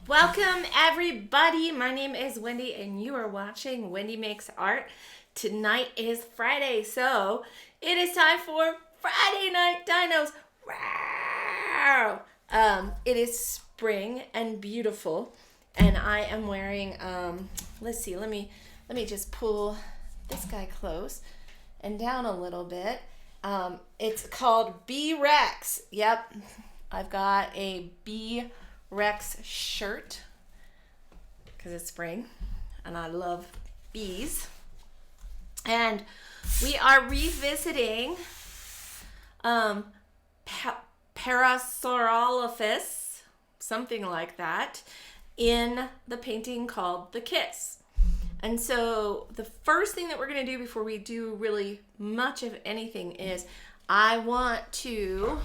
Welcome everybody. My name is Wendy and you are watching Wendy Makes Art. Tonight is Friday, so it is time for Friday Night Dinos. Wow! It is spring and beautiful, and I am wearing let's see, let me just pull this guy close and down a little bit. It's called B-Rex. Yep. I've got a B-Rex shirt because it's spring and I love bees. And we are revisiting Parasaurolophus, something like that, in the painting called The Kiss. And so the first thing that we're going to do before we do really much of anything is I want to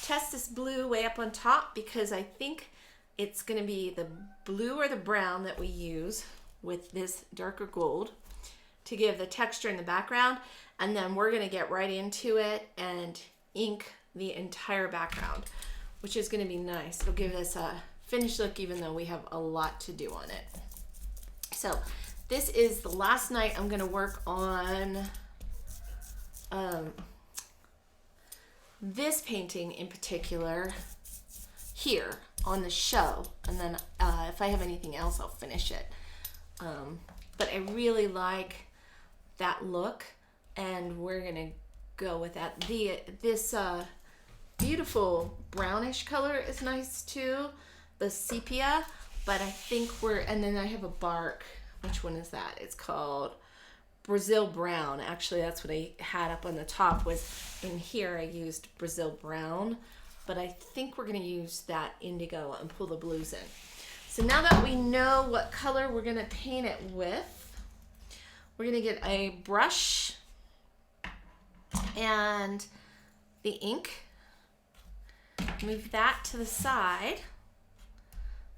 test this blue way up on top because I think it's going to be the blue or the brown that we use with this darker gold to give the texture in the background. And then we're going to get right into it and ink the entire background, which is going to be nice. It'll give us a finished look even though we have a lot to do on it. So this is the last night I'm going to work on this painting in particular here on the show, and then if I have anything else I'll finish it, but I really like that look and we're gonna go with that. This beautiful brownish color is nice too, the sepia, but I think and then I have a bark. Which one is that? It's called Brazil Brown. Actually, that's what I had up on the top. Was in here I used Brazil Brown, but I think we're going to use that indigo and pull the blues in. So now that we know what color we're going to paint it with, we're going to get a brush and the ink. Move that to the side.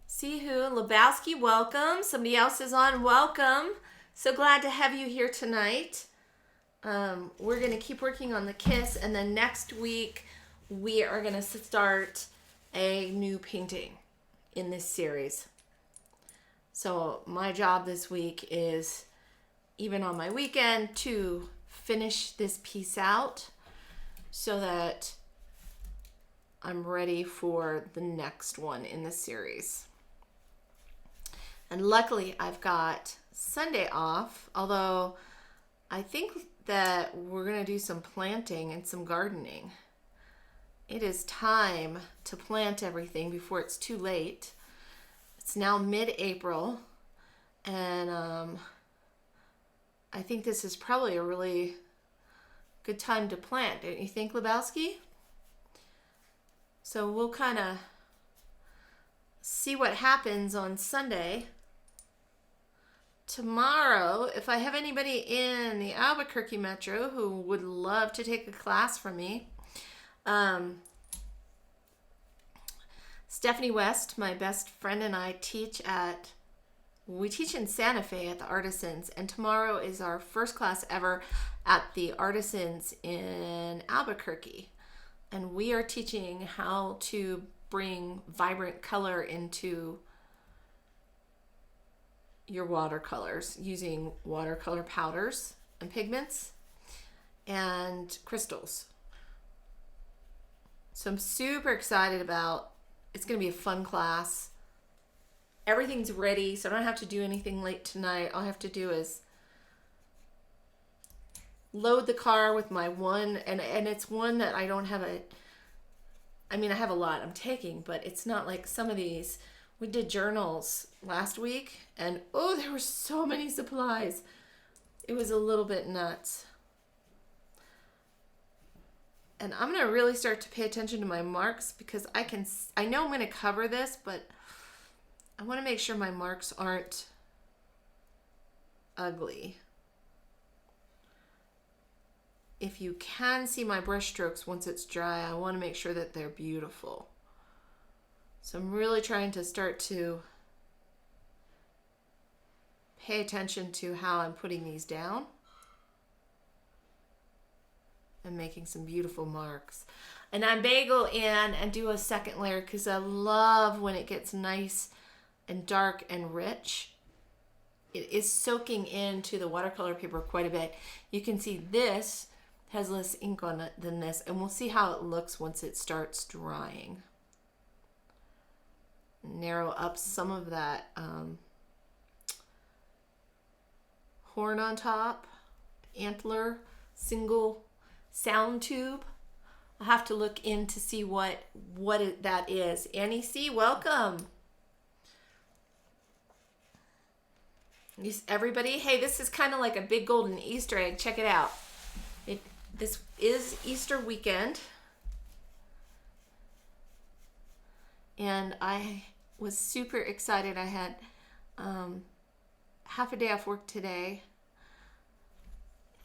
See who? Lebowski, welcome. Somebody else is on, welcome. So glad to have you here tonight. We're going to keep working on the kiss, and then next week we are going to start a new painting in this series. So my job this week is, even on my weekend, to finish this piece out so that I'm ready for the next one in the series. And luckily I've got Sunday off, although I think that we're going to do some planting and some gardening. It is time to plant everything before it's too late. It's now mid-April, and I think this is probably a really good time to plant, don't you think, Lebowski? So we'll kind of see what happens on Sunday. Tomorrow, if I have anybody in the Albuquerque metro who would love to take a class from me, Stephanie West, my best friend, and I teach in Santa Fe at the Artisans, and tomorrow is our first class ever at the Artisans in Albuquerque. And we are teaching how to bring vibrant color into your watercolors using watercolor powders and pigments and crystals. So I'm super excited about it's going to be a fun class. Everything's ready, so I don't have to do anything late tonight. All I have to do is load the car with my one, and it's one that I don't have I have a lot I'm taking, but it's not like some of these. We did journals last week, and there were so many supplies. It was a little bit nuts. And I'm going to really start to pay attention to my marks because I know I'm going to cover this, but I want to make sure my marks aren't ugly. If you can see my brush strokes once it's dry, I want to make sure that they're beautiful. So I'm really trying to start to pay attention to how I'm putting these down and making some beautiful marks. And I bagel in and do a second layer because I love when it gets nice and dark and rich. It is soaking into the watercolor paper quite a bit. You can see this has less ink on it than this, and we'll see how it looks once it starts drying. Narrow up some of that horn on top, antler, single sound tube. I'll have to look in to see what that is. Annie C., welcome. Everybody, hey, this is kind of like a big golden Easter egg. Check it out. This is Easter weekend. And I was super excited. I had half a day off work today.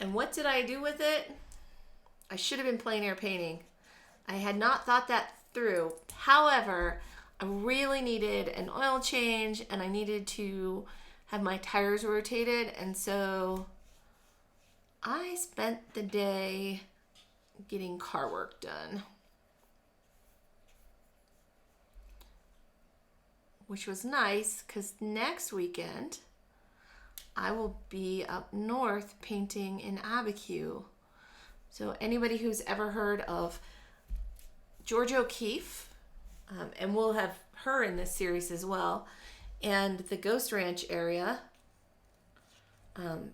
And what did I do with it? I should have been plein air painting. I had not thought that through. However, I really needed an oil change and I needed to have my tires rotated. And so I spent the day getting car work done, which was nice because next weekend I will be up north painting in Abiquiu. So anybody who's ever heard of George O'Keeffe, and we'll have her in this series as well, and the Ghost Ranch area,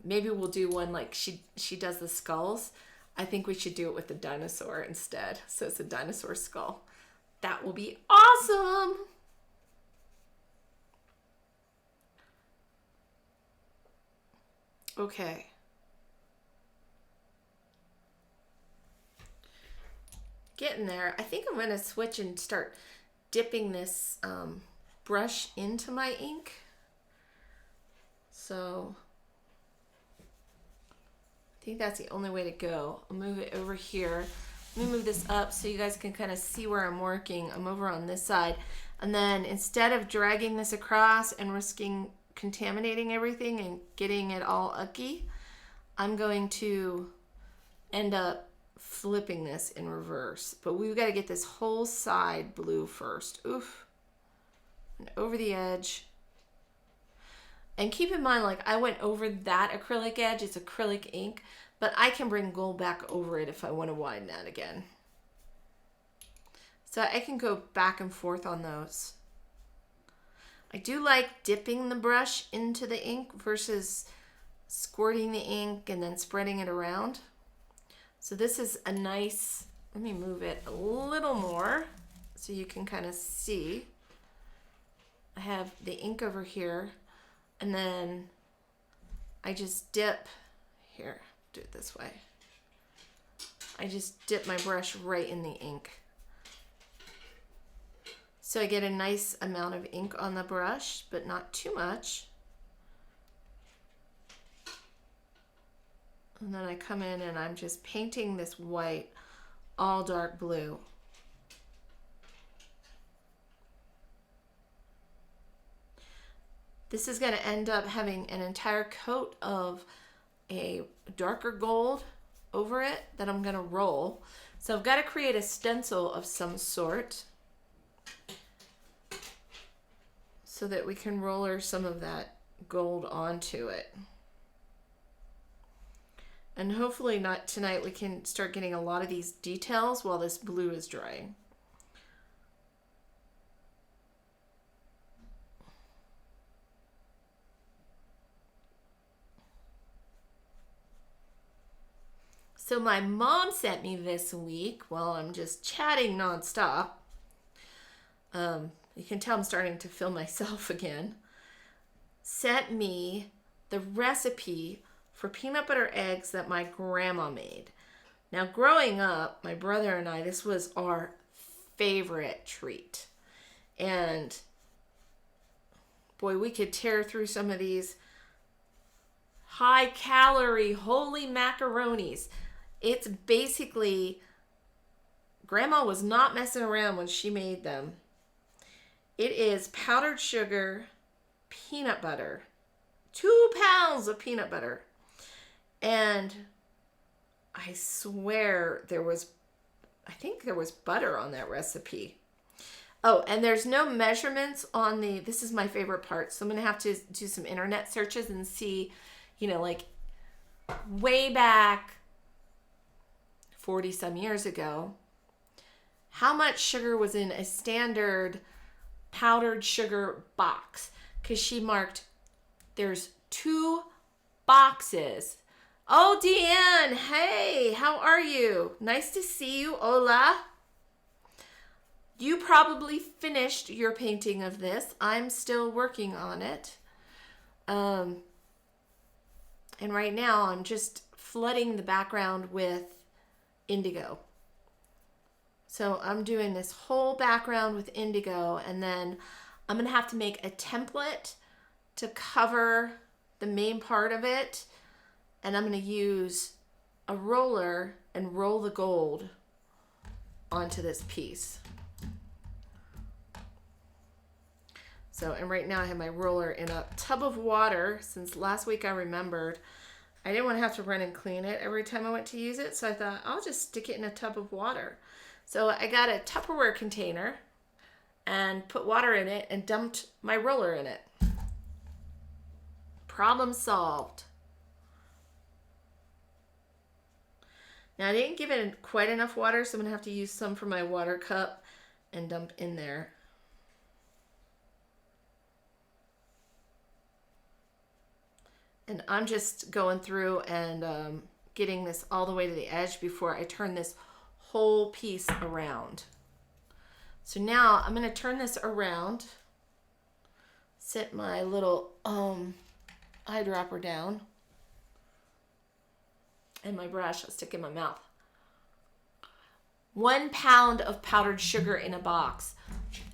maybe we'll do one like she does the skulls. I think we should do it with the dinosaur instead. So it's a dinosaur skull. That will be awesome. Okay. Getting there. I think I'm going to switch and start dipping this brush into my ink. So I think that's the only way to go. I'll move it over here. Let me move this up so you guys can kind of see where I'm working. I'm over on this side. And then instead of dragging this across and risking contaminating everything and getting it all ucky, I'm going to end up flipping this in reverse. But we've got to get this whole side blue first. Oof. And over the edge. And keep in mind, like I went over that acrylic edge. It's acrylic ink, but I can bring gold back over it if I want to widen that again. So I can go back and forth on those. I do like dipping the brush into the ink versus squirting the ink and then spreading it around. So this is a nice, let me move it a little more so you can kind of see. I have the ink over here. And then I just dip, here, do it this way. I just dip my brush right in the ink. So I get a nice amount of ink on the brush, but not too much. And then I come in and I'm just painting this white all dark blue. This is going to end up having an entire coat of a darker gold over it that I'm going to roll. So I've got to create a stencil of some sort so that we can roller some of that gold onto it. And hopefully not tonight we can start getting a lot of these details while this blue is drying. So my mom sent me this week, while I'm just chatting nonstop. You can tell I'm starting to feel myself again. Sent me the recipe for peanut butter eggs that my grandma made. Now, growing up, my brother and I, this was our favorite treat. And boy, we could tear through some of these high calorie, holy macaronis. It's basically, Grandma was not messing around when she made them. It is powdered sugar, peanut butter, 2 pounds of peanut butter. And I swear there was I think there was butter on that recipe. Oh, and there's no measurements on this is my favorite part. So I'm going to have to do some internet searches and see, like way back 40 some years ago, how much sugar was in a standard powdered sugar box. Because she marked, there's 2 boxes. Oh, Deanne, hey, how are you? Nice to see you. Hola. You probably finished your painting of this. I'm still working on it. And right now I'm just flooding the background with indigo. So I'm doing this whole background with indigo, and then I'm going to have to make a template to cover the main part of it. And I'm going to use a roller and roll the gold onto this piece. So, and right now I have my roller in a tub of water. Since last week I remembered I didn't want to have to run and clean it every time I went to use it. So I thought I'll just stick it in a tub of water. So I got a Tupperware container and put water in it and dumped my roller in it. Problem solved. Now I didn't give it quite enough water, so I'm going to have to use some from my water cup and dump in there. And I'm just going through and getting this all the way to the edge before I turn this whole piece around. So now I'm going to turn this around, set my little eyedropper down, and my brush I'll stick in my mouth. 1 pound of powdered sugar in a box.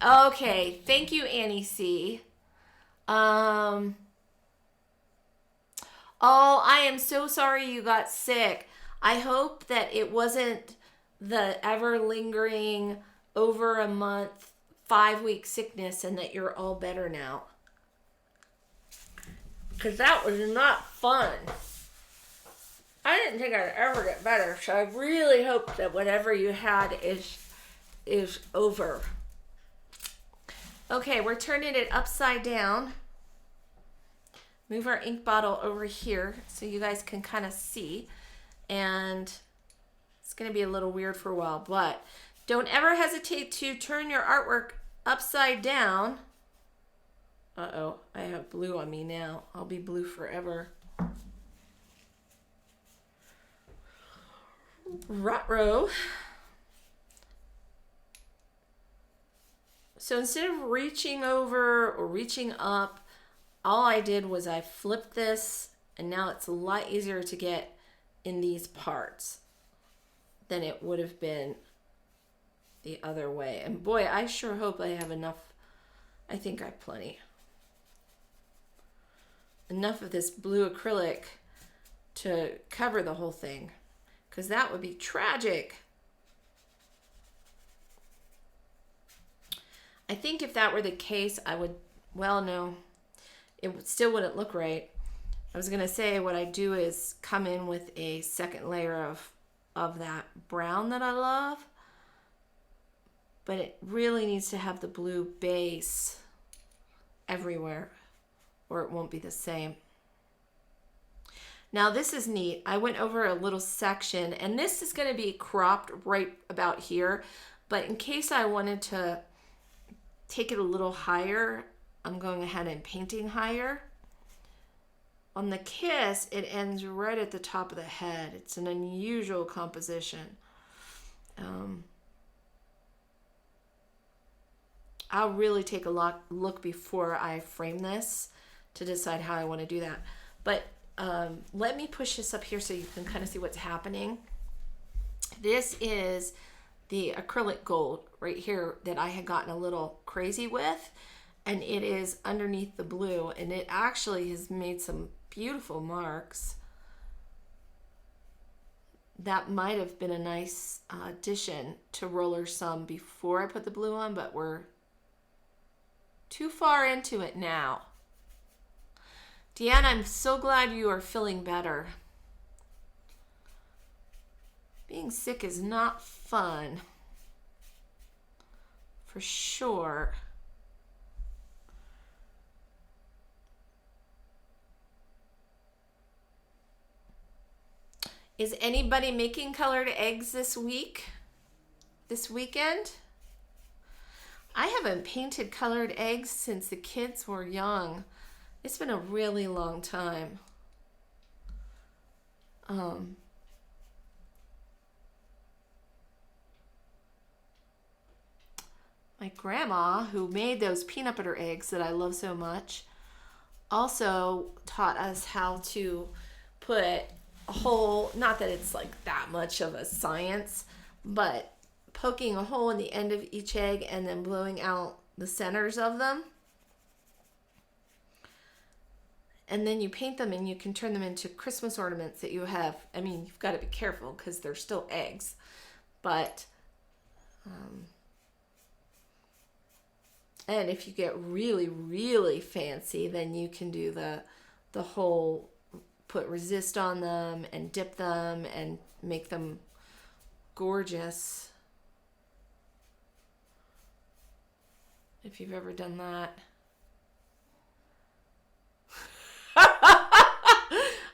Okay, thank you, Annie C. Oh, I am so sorry you got sick. I hope that it wasn't the ever lingering over a month, 5-week sickness and that you're all better now. Because that was not fun. I didn't think I'd ever get better, so I really hope that whatever you had is over. Okay, we're turning it upside down. Move our ink bottle over here so you guys can kind of see. And it's going to be a little weird for a while, but don't ever hesitate to turn your artwork upside down. Uh-oh, I have blue on me now. I'll be blue forever. Ruh-roh. So instead of reaching over or reaching up, all I did was I flipped this, and now it's a lot easier to get in these parts than it would have been the other way. And boy, I sure hope I have enough. I think I have plenty. Enough of this blue acrylic to cover the whole thing, because that would be tragic. I think if that were the case, I would, well, no, it still wouldn't look right. I was going to say what I do is come in with a second layer of that brown that I love, but it really needs to have the blue base everywhere or it won't be the same. Now this is neat. I went over a little section, and this is going to be cropped right about here, but in case I wanted to take it a little higher, I'm going ahead and painting higher. On the kiss, it ends right at the top of the head. It's an unusual composition. I'll really take a look before I frame this to decide how I want to do that. But let me push this up here so you can kind of see what's happening. This is the acrylic gold right here that I had gotten a little crazy with, and it is underneath the blue, and it actually has made some beautiful marks. That might have been a nice addition to roller some before I put the blue on, but we're too far into it now. Deanne, I'm so glad you are feeling better. Being sick is not fun. For sure. Is anybody making colored eggs this weekend? I haven't painted colored eggs since the kids were young. It's been a really long time. My grandma, who made those peanut butter eggs that I love so much, also taught us how to put a hole, not that it's like that much of a science, but poking a hole in the end of each egg and then blowing out the centers of them. And then you paint them and you can turn them into Christmas ornaments that you have. I mean, you've got to be careful because they're still eggs. But, and if you get really, really fancy, then you can do the whole, put resist on them and dip them and make them gorgeous. If you've ever done that.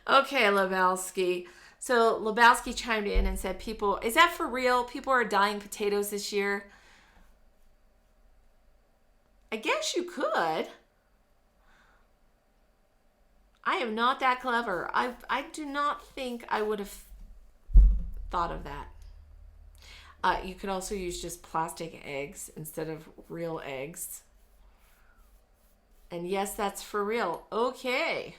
Okay, Lebowski. So Lebowski chimed in and said, people, is that for real? People are dying potatoes this year? I guess you could. I am not that clever. I do not think I would have thought of that. You could also use just plastic eggs instead of real eggs. And yes, that's for real. Okay.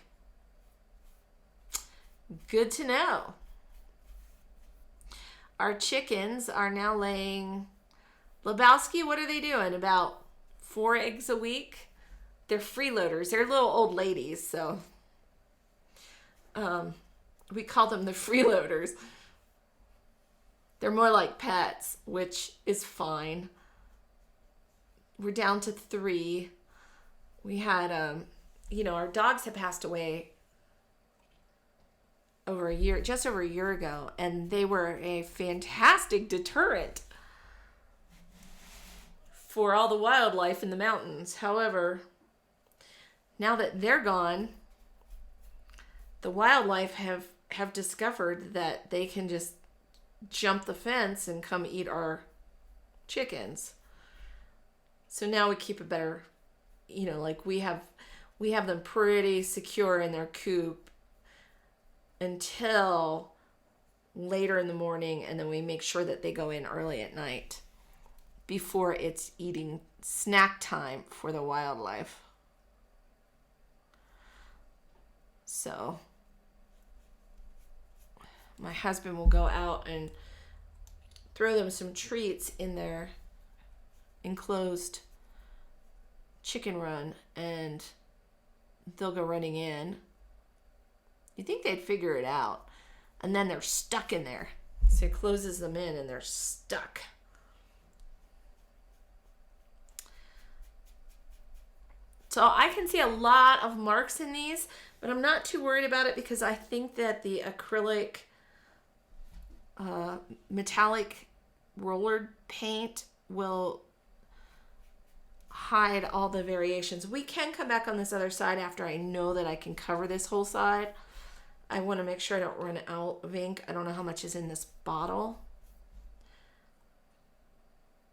Good to know. Our chickens are now laying... Lebowski, what are they doing? About 4 eggs a week? They're freeloaders. They're little old ladies, so... we call them the freeloaders. They're more like pets, which is fine. We're down to 3. We had, our dogs had passed away just over a year ago, and they were a fantastic deterrent for all the wildlife in the mountains. However, now that they're gone, the wildlife have discovered that they can just jump the fence and come eat our chickens. So now we keep a better, we have them pretty secure in their coop until later in the morning, and then we make sure that they go in early at night before it's eating snack time for the wildlife. So my husband will go out and throw them some treats in their enclosed chicken run, and they'll go running in. You'd think they'd figure it out, and then they're stuck in there. So he closes them in and they're stuck. So I can see a lot of marks in these, but I'm not too worried about it because I think that the acrylic metallic roller paint will hide all the variations. We can come back on this other side after I know that I can cover this whole side. I want to make sure I don't run out of ink. I don't know how much is in this bottle.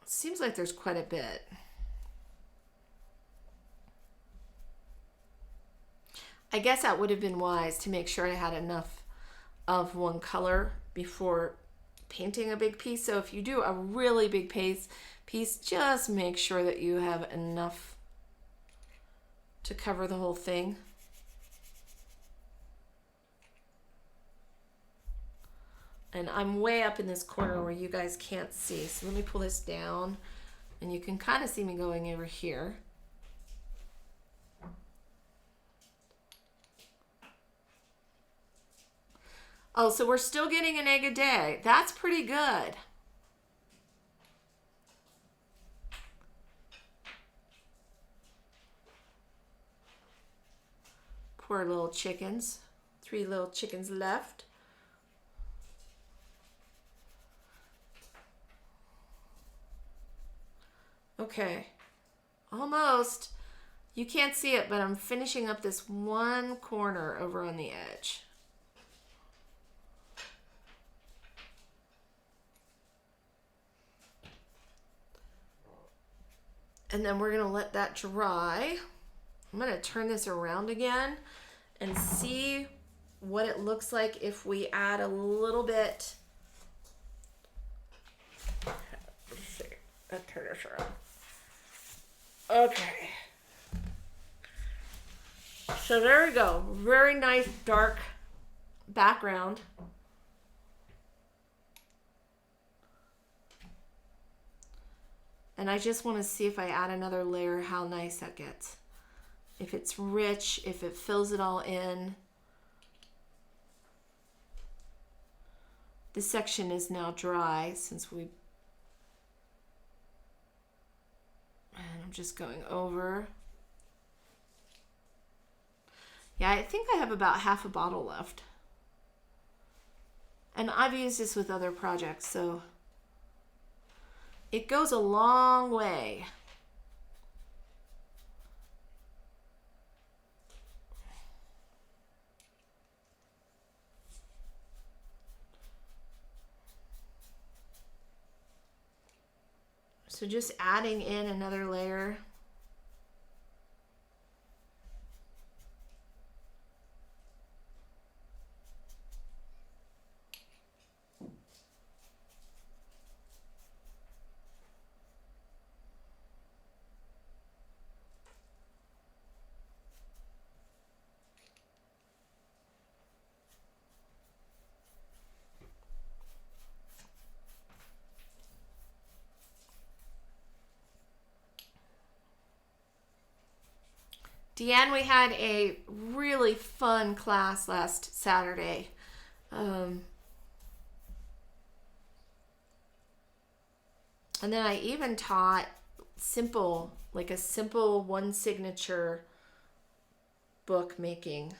It seems like there's quite a bit. I guess that would have been wise to make sure I had enough of one color before painting a big piece. So if you do a really big piece, just make sure that you have enough to cover the whole thing. And I'm way up in this corner where you guys can't see. So let me pull this down, and you can kind of see me going over here. Oh, so we're still getting an egg a day. That's pretty good. Poor little chickens. 3 little chickens left. Okay, almost. You can't see it, but I'm finishing up this one corner over on the edge. And then we're going to let that dry. I'm going to turn this around again and see what it looks like if we add a little bit. Let's see. Let's turn this around. Okay. So there we go. Very nice dark background. And I just want to see if I add another layer, how nice that gets. If it's rich, if it fills it all in. This section is now dry since we... And I'm just going over. Yeah, I think I have about half a bottle left. And I've used this with other projects, so it goes a long way. So just adding in another layer. Deanne, we had a really fun class last Saturday. And then I even taught simple, like a simple one signature book making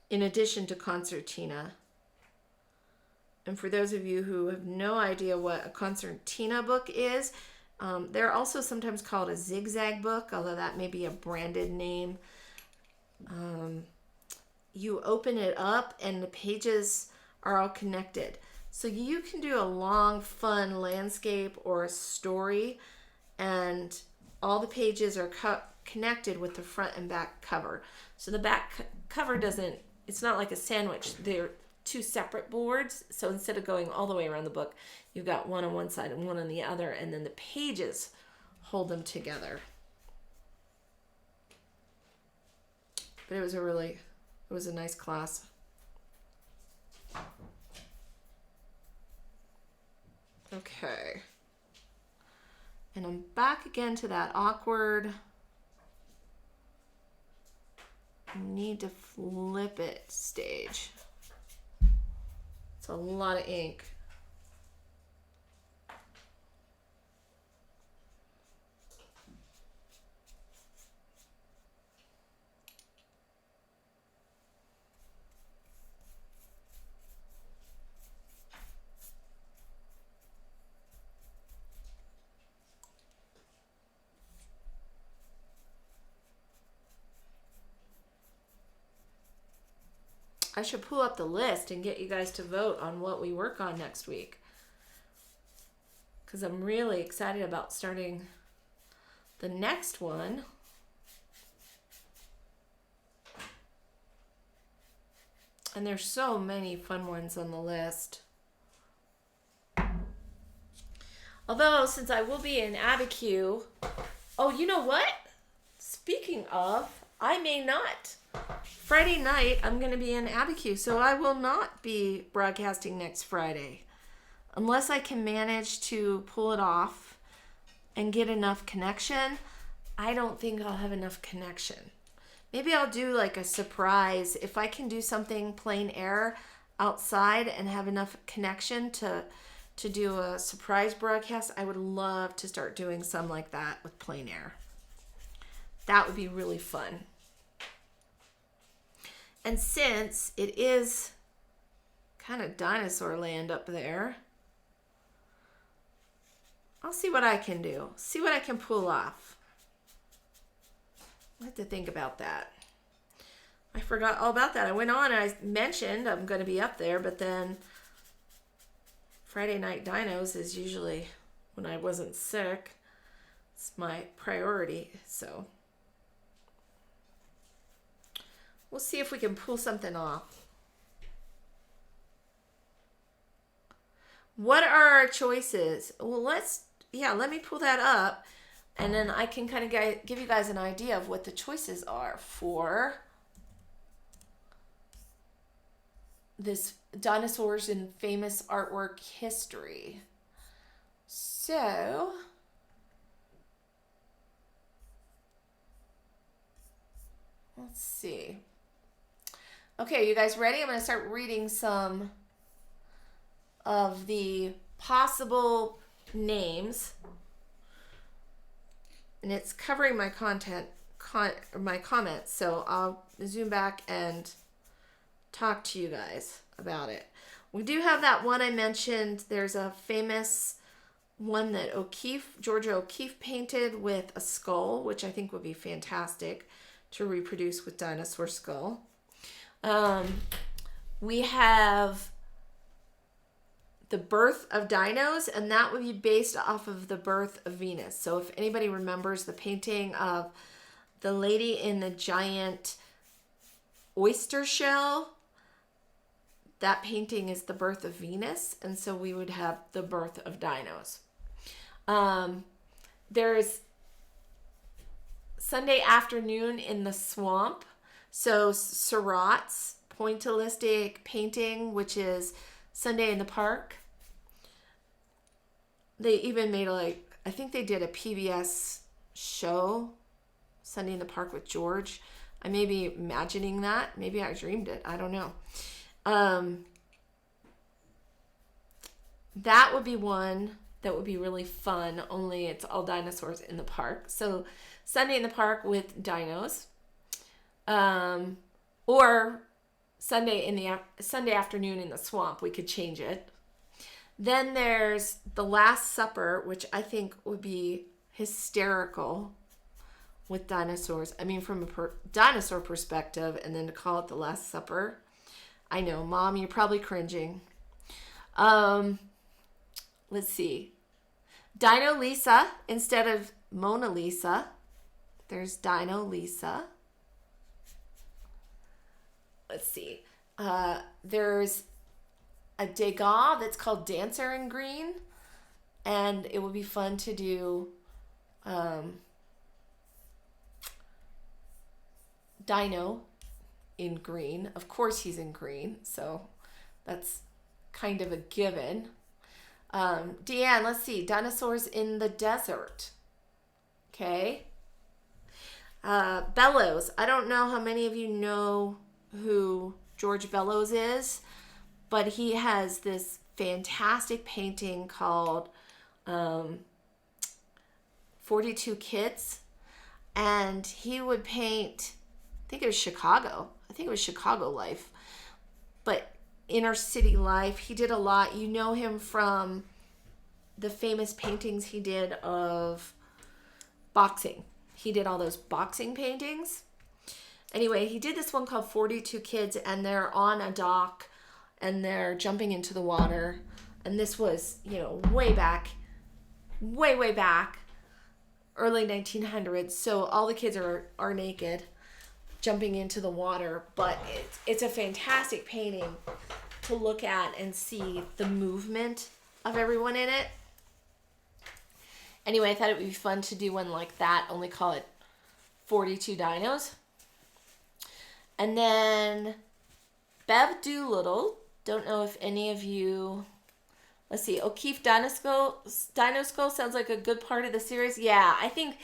in addition to concertina. And for those of you who have no idea what a concertina book is, they're also sometimes called a zigzag book, although that may be a branded name. You open it up and the pages are all connected. So you can do a long, fun landscape or a story, and all the pages are connected with the front and back cover. So the back cover doesn't, it's not like a sandwich. They're two separate boards. So instead of going all the way around the book, you've got one on one side and one on the other, and then the pages hold them together. But it was a nice class. Okay. And I'm back again to that awkward, need to flip it stage. It's a lot of ink. I should pull up the list and get you guys to vote on what we work on next week, because I'm really excited about starting the next one. And there's so many fun ones on the list. Although, since I will be in Abiquiu, oh, you know what? Speaking of, I may not. Friday night, I'm going to be in Abiquiu, so I will not be broadcasting next Friday. Unless I can manage to pull it off and get enough connection, I don't think I'll have enough connection. Maybe I'll do like a surprise. If I can do something plain air outside and have enough connection to do a surprise broadcast, I would love to start doing some like that with plain air. That would be really fun. And since it is kind of dinosaur land up there, I'll see what I can do. See what I can pull off. I have to think about that. I forgot all about that. I went on and I mentioned I'm going to be up there, but then Friday Night Dinos is usually when I wasn't sick. It's my priority, so we'll see if we can pull something off. What are our choices? Well, let me pull that up, and then I can kind of give you guys an idea of what the choices are for this dinosaurs in famous artwork history. So let's see. Okay, you guys ready? I'm going to start reading some of the possible names. And it's covering my my comments. So I'll zoom back and talk to you guys about it. We do have that one I mentioned. There's a famous one that Georgia O'Keeffe painted with a skull, which I think would be fantastic to reproduce with dinosaur skull. We have the birth of dinos, and that would be based off of the birth of Venus. So if anybody remembers the painting of the lady in the giant oyster shell, that painting is the birth of Venus, and so we would have the birth of dinos. There's Sunday afternoon in the swamp. So Surratt's pointillistic painting, which is Sunday in the Park. They even made I think they did a PBS show, Sunday in the Park with George. I may be imagining that. Maybe I dreamed it. I don't know. That would be one that would be really fun, only it's all dinosaurs in the park. So Sunday in the Park with dinos. Or Sunday afternoon in the swamp, we could change it. Then there's The Last Supper, which I think would be hysterical with dinosaurs. I mean, from a dinosaur perspective, and then to call it The Last Supper. I know, Mom, you're probably cringing. Let's see. Dino Lisa instead of Mona Lisa. There's Dino Lisa. Let's see. There's a Degas that's called Dancer in Green. And it would be fun to do Dino in green. Of course he's in green, so that's kind of a given. Deanne, let's see. Dinosaurs in the desert. Okay. Bellows. I don't know how many of you know who George Bellows is, but he has this fantastic painting called 42 Kids, and he would paint, I think it was Chicago life, but inner city life. He did a lot. You know him from the famous paintings he did of boxing. He did all those boxing paintings. Anyway, he did this one called 42 Kids, and they're on a dock and they're jumping into the water. And this was, way back, early 1900s. So all the kids are naked, jumping into the water. But it's a fantastic painting to look at and see the movement of everyone in it. Anyway, I thought it would be fun to do one like that, only call it 42 Dinos. And then Bev Doolittle. Don't know if any of you... Let's see. O'Keeffe Dino Skull sounds like a good part of the series. Yeah, I think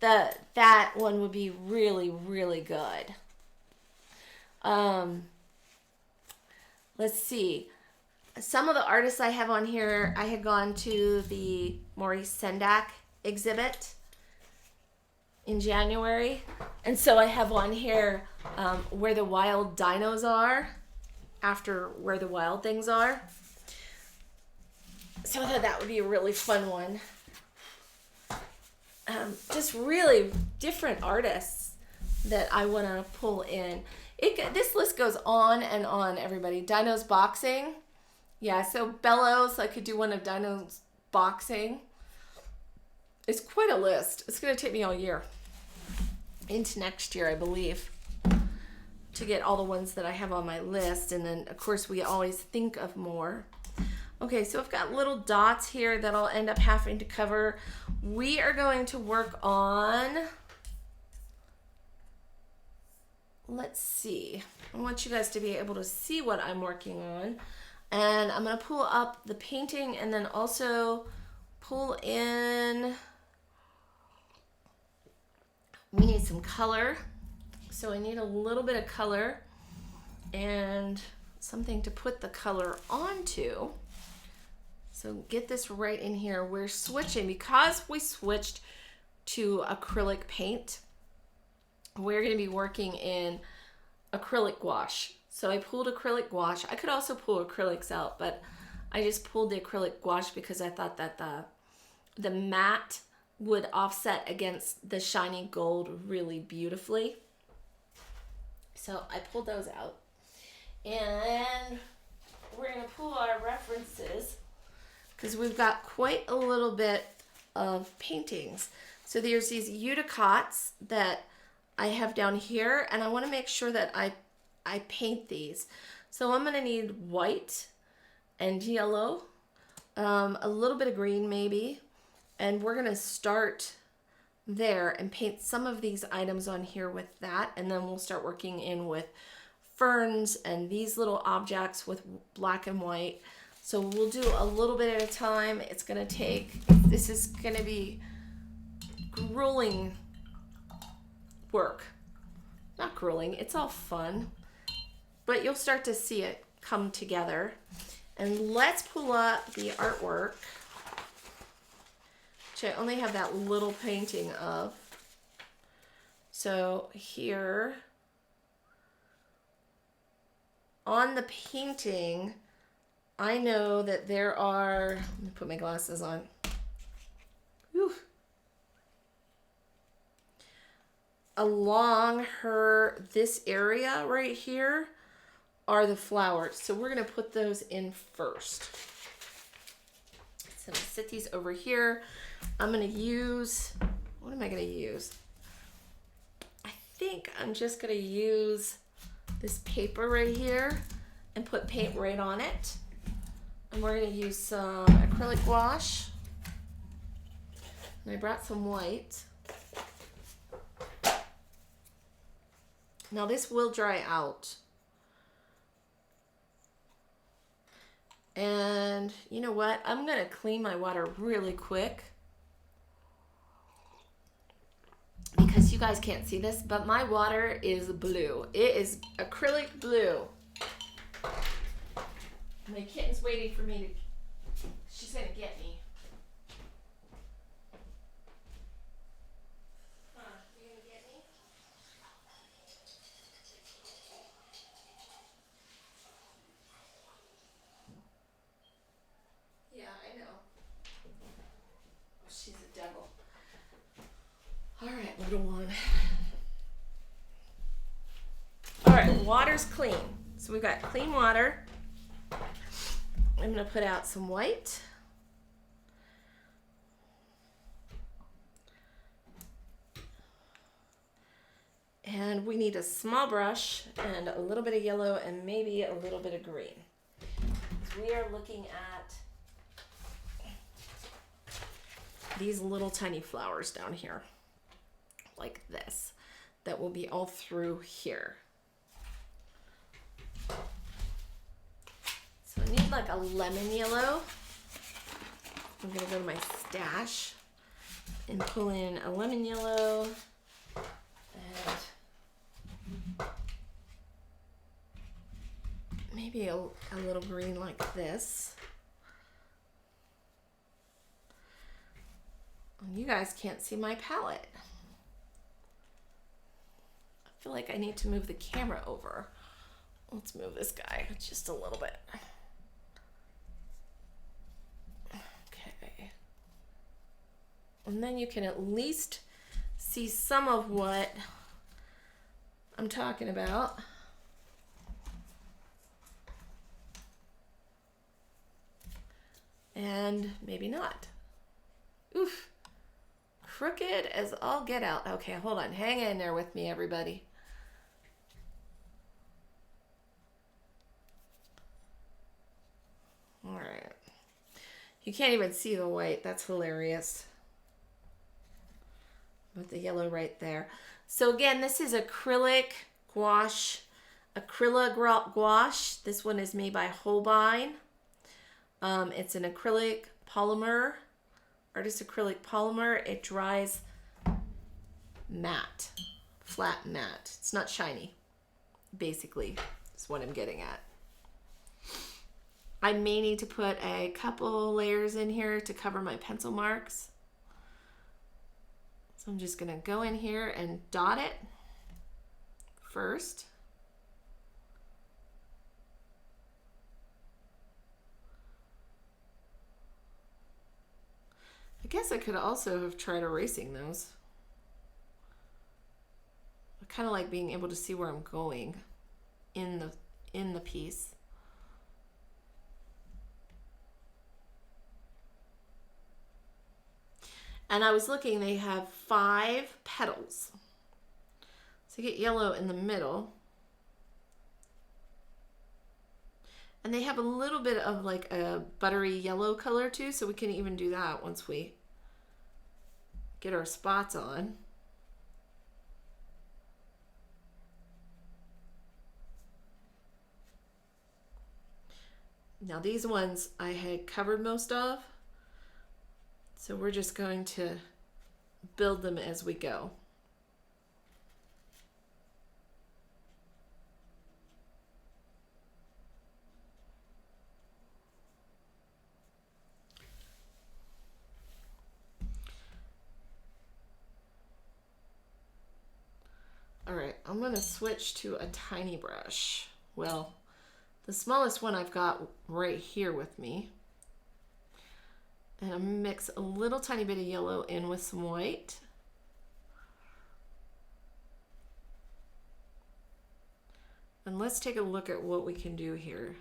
that one would be really, really good. Let's see. Some of the artists I have on here, I had gone to the Maurice Sendak exhibit in January. And so I have on here Where the Wild Dinos Are, after Where the Wild Things Are. So I thought that would be a really fun one just really different artists that I want to pull in. This list goes on and on, everybody. Dino's boxing. Yeah, so Bellows, I could do one of Dino's boxing. It's quite a list. It's going to take me all year. Into next year, I believe, to get all the ones that I have on my list. And then, of course, we always think of more. Okay, so I've got little dots here that I'll end up having to cover. We are going to work on, let's see. I want you guys to be able to see what I'm working on. And I'm going to pull up the painting and then also pull in, we need some color. So I need a little bit of color and something to put the color onto. So get this right in here. We're switching, because we switched to acrylic paint, we're going to be working in acrylic gouache. So I pulled acrylic gouache. I could also pull acrylics out, but I just pulled the acrylic gouache because I thought that the matte would offset against the shiny gold really beautifully. So I pulled those out. And we're going to pull our references because we've got quite a little bit of paintings. So there's these Eudicots that I have down here, and I want to make sure that I paint these. So I'm going to need white and yellow, a little bit of green maybe, and we're going to start there and paint some of these items on here with that, and then we'll start working in with ferns and these little objects with black and white. So we'll do a little bit at a time. It's going to take, this is going to be grueling work. Not grueling, it's all fun. But you'll start to see it come together. And let's pull up the artwork, which I only have that little painting of. So here, on the painting, I know that there are, let me put my glasses on. Whew. Along this area right here are the flowers. So we're going to put those in first. So I'm going to sit these over here. I'm going to use, what am I going to use? I think I'm just going to use this paper right here and put paint right on it. And we're going to use some acrylic gouache. And I brought some white. Now this will dry out. And you know what? I'm going to clean my water really quick, because you guys can't see this, but my water is blue. It is acrylic blue. My kitten's waiting for me to, she's going to get me. You going to get me? Yeah, I know. Oh, she's a devil. All right, little one. All right, water's clean. So we've got clean water. I'm going to put out some white. And we need a small brush and a little bit of yellow and maybe a little bit of green. We are looking at these little tiny flowers down here, like this, that will be all through here. So I need like a lemon yellow. I'm gonna go to my stash and pull in a lemon yellow and maybe a little green like this. And you guys can't see my palette. I feel like I need to move the camera over. Let's move this guy just a little bit. Okay. And then you can at least see some of what I'm talking about. And maybe not. Oof. Crooked as all get out. Okay, hold on. Hang in there with me, everybody. All right. You can't even see the white. That's hilarious. With the yellow right there. So again, this is acrylic gouache. Acrylic gouache. This one is made by Holbein. It's an acrylic polymer. Artist acrylic polymer. It dries matte. Flat matte. It's not shiny. Basically, is what I'm getting at. I may need to put a couple layers in here to cover my pencil marks. So I'm just going to go in here and dot it first. I guess I could also have tried erasing those. I kind of like being able to see where I'm going in the piece. And I was looking, they have 5 petals. So you get yellow in the middle. And they have a little bit of like a buttery yellow color too, so we can even do that once we get our spots on. Now these ones I had covered most of. So we're just going to build them as we go. All right, I'm going to switch to a tiny brush. Well, the smallest one I've got right here with me. And I'm going to mix a little tiny bit of yellow in with some white. And let's take a look at what we can do here.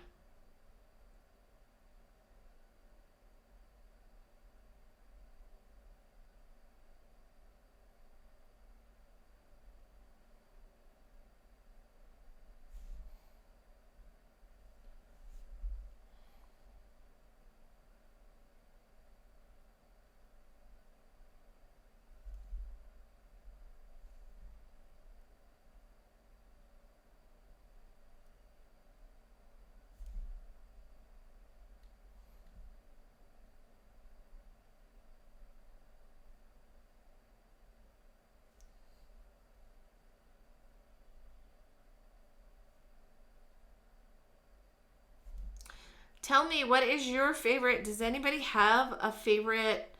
Tell me, what is your favorite? Does anybody have a favorite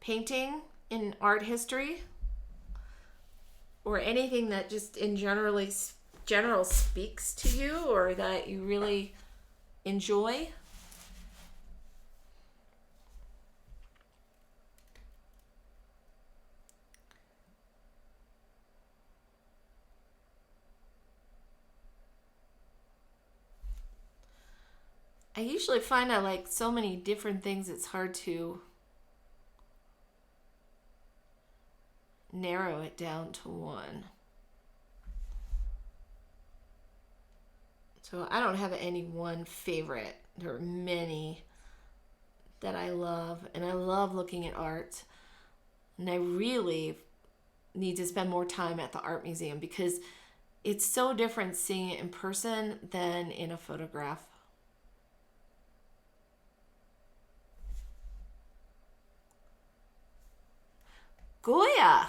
painting in art history? Or anything that just in general speaks to you or that you really enjoy? I usually find I like so many different things, it's hard to narrow it down to one. So I don't have any one favorite. There are many that I love, and I love looking at art. And I really need to spend more time at the art museum because it's so different seeing it in person than in a photograph. Goya.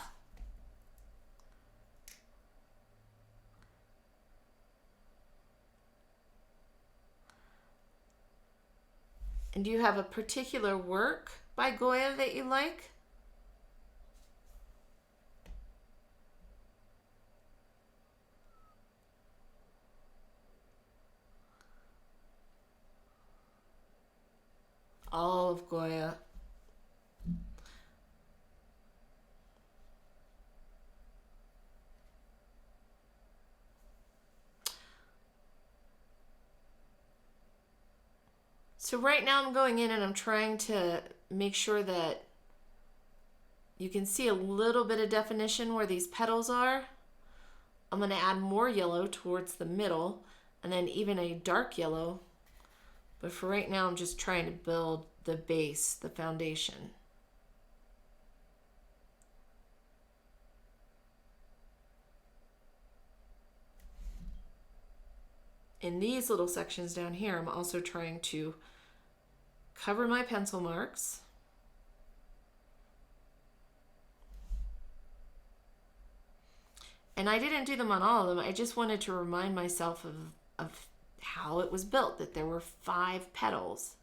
And do you have a particular work by Goya that you like? All of Goya. So right now I'm going in and I'm trying to make sure that you can see a little bit of definition where these petals are. I'm going to add more yellow towards the middle and then even a dark yellow. But for right now, I'm just trying to build the base, the foundation. In these little sections down here, I'm also trying to cover my pencil marks. And I didn't do them on all of them. I just wanted to remind myself of how it was built, that there were 5 petals.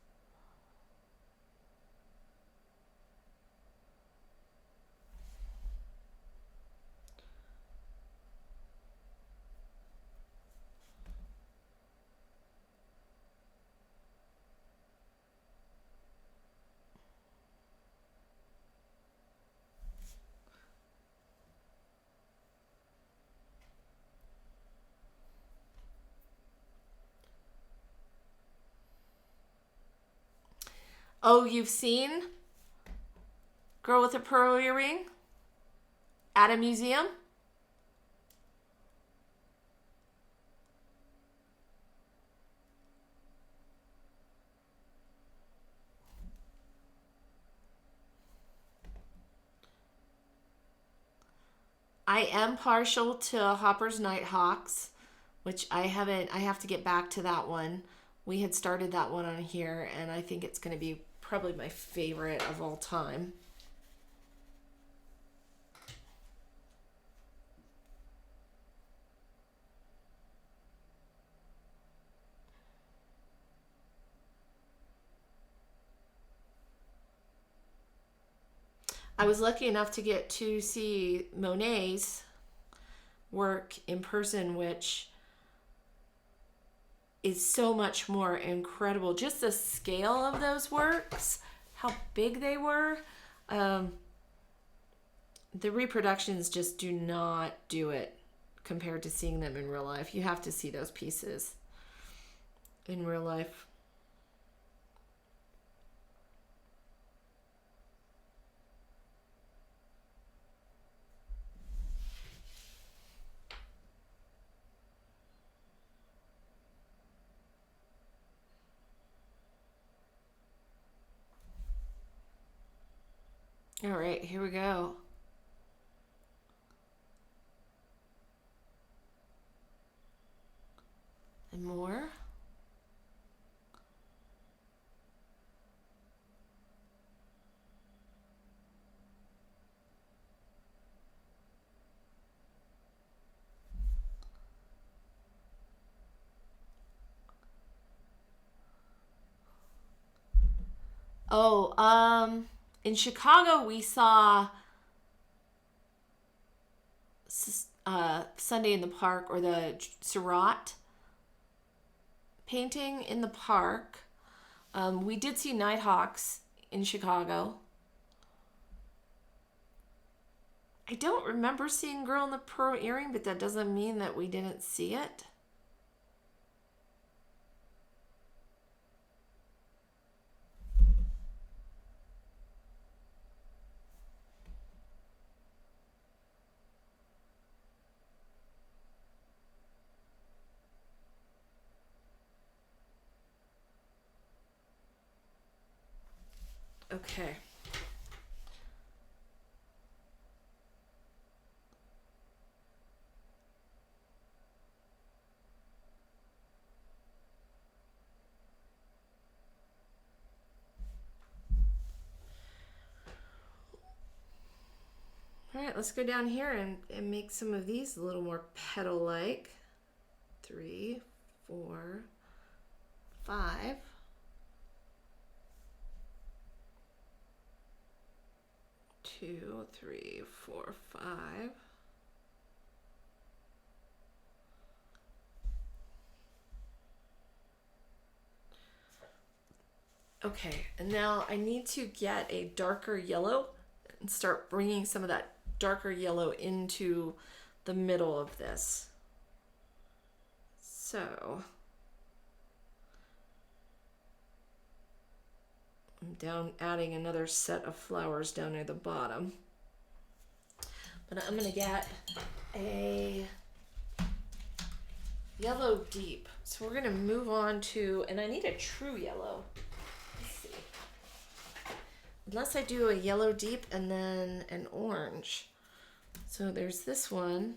Oh, you've seen Girl with a Pearl Earring at a museum? I am partial to Hopper's Nighthawks, which I have to get back to that one. We had started that one on here, and I think it's going to be probably my favorite of all time. I was lucky enough to get to see Monet's work in person, which is so much more incredible. Just the scale of those works, how big they were. The reproductions just do not do it compared to seeing them in real life. You have to see those pieces in real life. All right, here we go. And more. Oh, in Chicago we saw Sunday in the Park, or the Surratt painting in the park. We did see Nighthawks in Chicago. I don't remember seeing Girl in the Pearl Earring, but that doesn't mean that we didn't see it. Okay. All right, let's go down here and make some of these a little more petal-like. 3, 4, 5. 2, 3, 4, 5. Okay, and now I need to get a darker yellow and start bringing some of that darker yellow into the middle of this. So I'm down adding another set of flowers down near the bottom. But I'm going to get a yellow deep. So we're going to move on to, and I need a true yellow. Let's see. Unless I do a yellow deep and then an orange. So there's this one,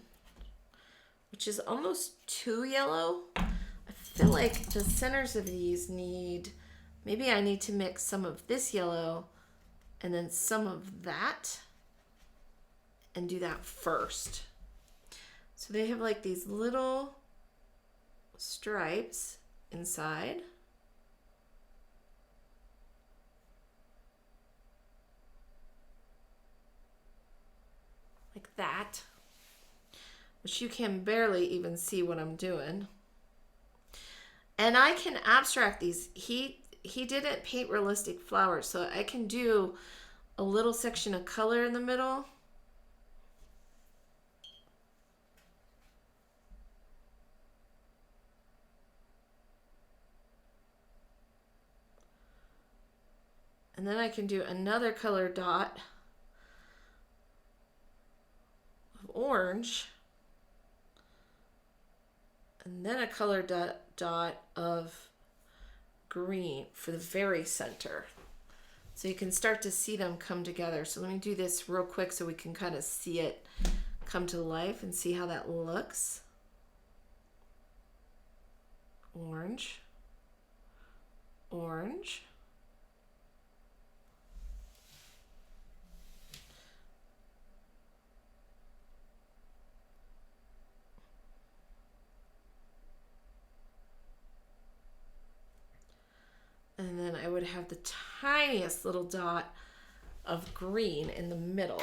which is almost too yellow. I feel like the centers of these need, maybe I need to mix some of this yellow and then some of that and do that first. So they have like these little stripes inside. Like that. Which you can barely even see what I'm doing. And I can abstract these. He didn't paint realistic flowers, so I can do a little section of color in the middle. And then I can do another color dot of orange. And then a color dot of green for the very center. So you can start to see them come together. So let me do this real quick so we can kind of see it come to life and see how that looks. Orange, orange. And then I would have the tiniest little dot of green in the middle.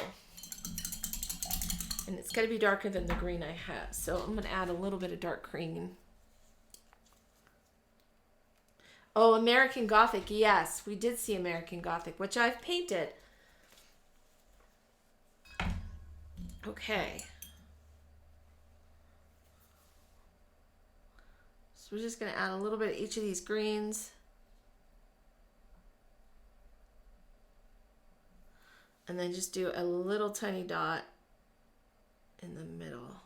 And it's got to be darker than the green I have. So I'm going to add a little bit of dark green. Oh, American Gothic. Yes, we did see American Gothic, which I've painted. Okay. So we're just going to add a little bit of each of these greens. And then just do a little tiny dot in the middle.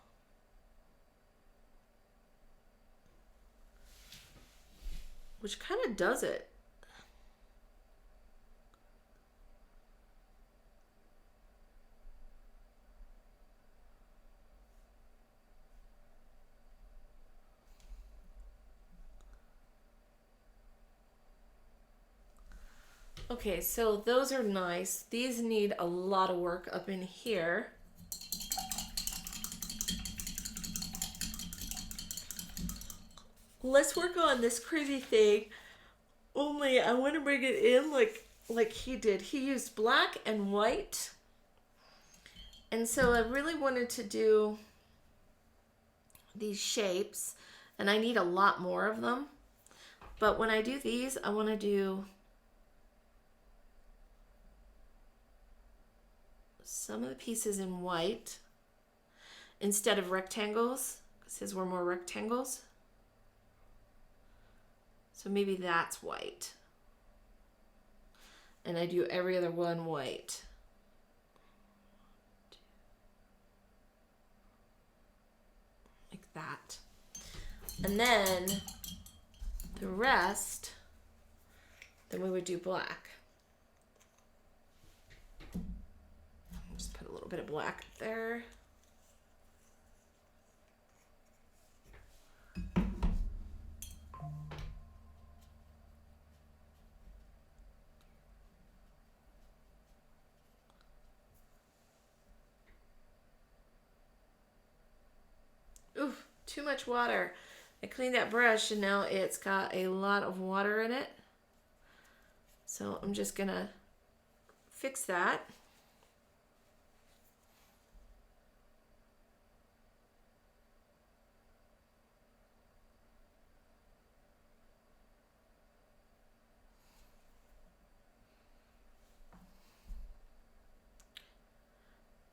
Which kind of does it. Okay, so those are nice. These need a lot of work up in here. Let's work on this crazy thing. Only I want to bring it in like he did. He used black and white. And so I really wanted to do these shapes, and I need a lot more of them. But when I do these, I want to do some of the pieces in white instead of rectangles, because his were more rectangles. So maybe that's white. And I do every other one white. Like that. And then the rest, then we would do black. Just put a little bit of black there. Oof, too much water. I cleaned that brush and now it's got a lot of water in it. So I'm just gonna fix that.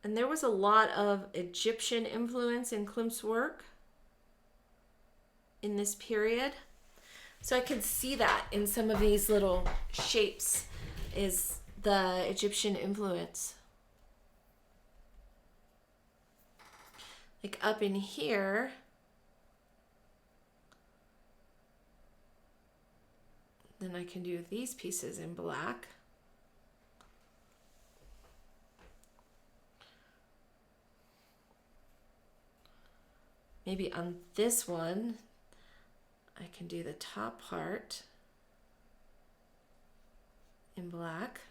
And there was a lot of Egyptian influence in Klimt's work in this period. So I can see that in some of these little shapes is the Egyptian influence. Like up in here, then I can do these pieces in black. Maybe on this one, I can do the top part in black.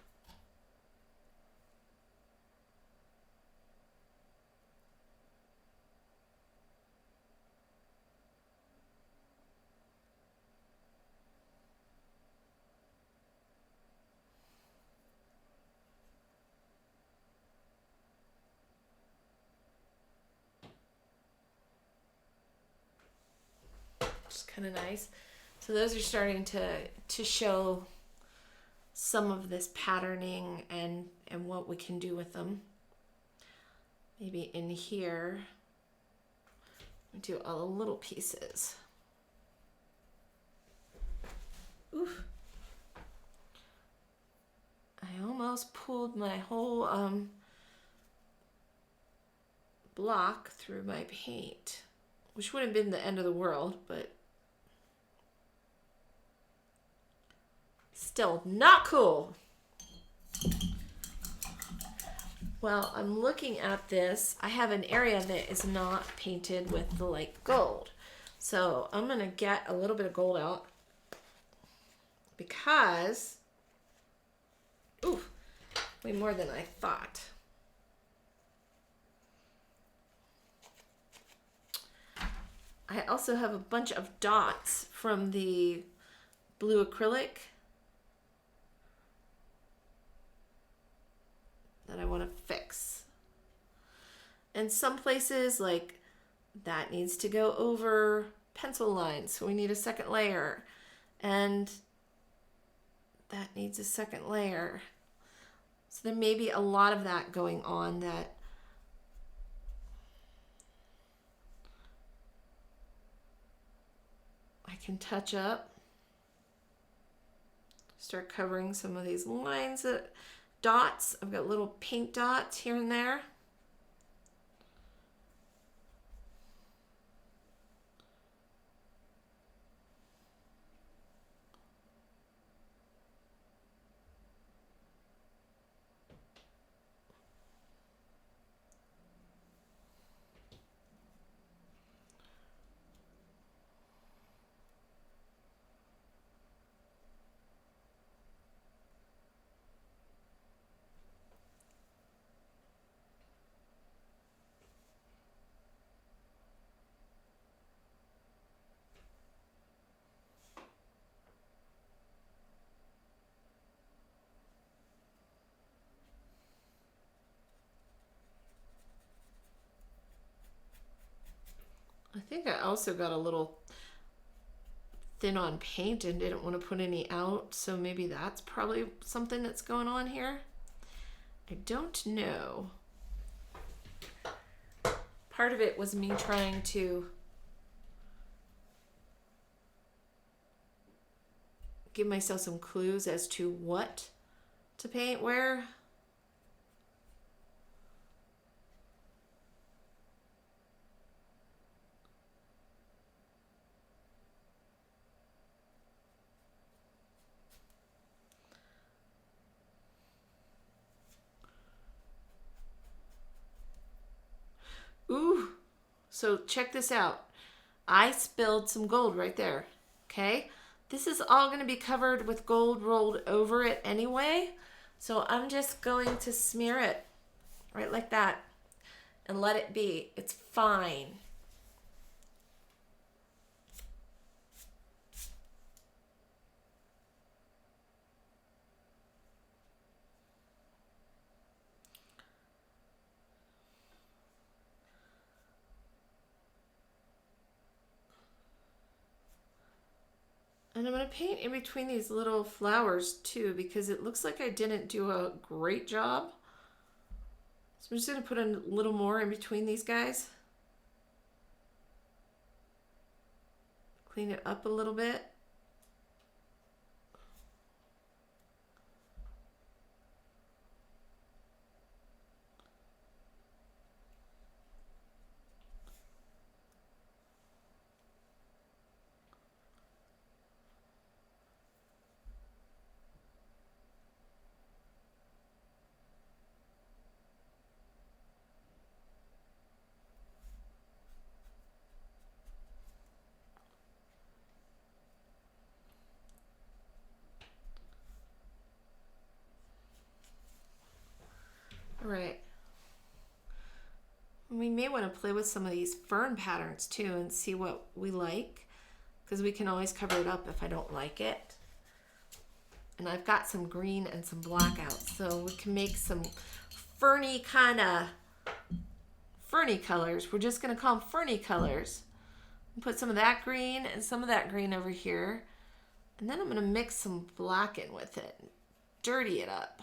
Just kind of nice. So those are starting to show some of this patterning and what we can do with them. Maybe in here, we do all the little pieces. Oof. I almost pulled my whole block through my paint, which would have been the end of the world, but still not cool. Well, I'm looking at this. I have an area that is not painted with the light gold. So I'm going to get a little bit of gold out because, ooh, way more than I thought. I also have a bunch of dots from the blue acrylic that I want to fix. And some places, like, that needs to go over pencil lines, so we need a second layer. And that needs a second layer. So there may be a lot of that going on that I can touch up. Start covering some of these lines that dots. I've got little paint dots here and there. I think I also got a little thin on paint and didn't want to put any out, so maybe that's probably something that's going on here. I don't know. Part of it was me trying to give myself some clues as to what to paint where. Ooh, so check this out. I spilled some gold right there, okay? This is all going to be covered with gold rolled over it anyway. So I'm just going to smear it right like that and let it be. It's fine. And I'm going to paint in between these little flowers too, because it looks like I didn't do a great job. So I'm just going to put a little more in between these guys. Clean it up a little bit. may want to play with some of these fern patterns too and see what we like, because we can always cover it up if I don't like it. And I've got some green and some black out, so we can make some ferny colors. We're just going to call them ferny colors. Put some of that green and some of that green over here. And then I'm going to mix some black in with it. Dirty it up.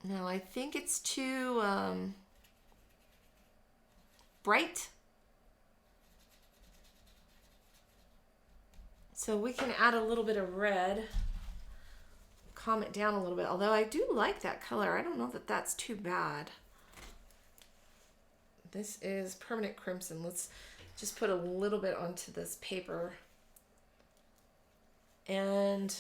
Now I think it's too bright. So we can add a little bit of red. Calm it down a little bit. Although I do like that color. I don't know that that's too bad. This is permanent crimson. Let's just put a little bit onto this paper. And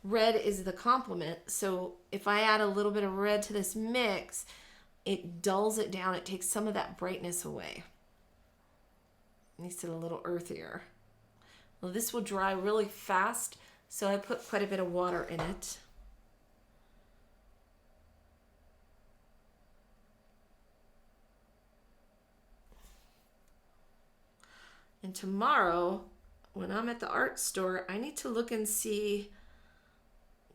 red is the complement. So if I add a little bit of red to this mix, it dulls it down. It takes some of that brightness away. It makes it a little earthier. Well, this will dry really fast, so I put quite a bit of water in it. And tomorrow, when I'm at the art store, I need to look and see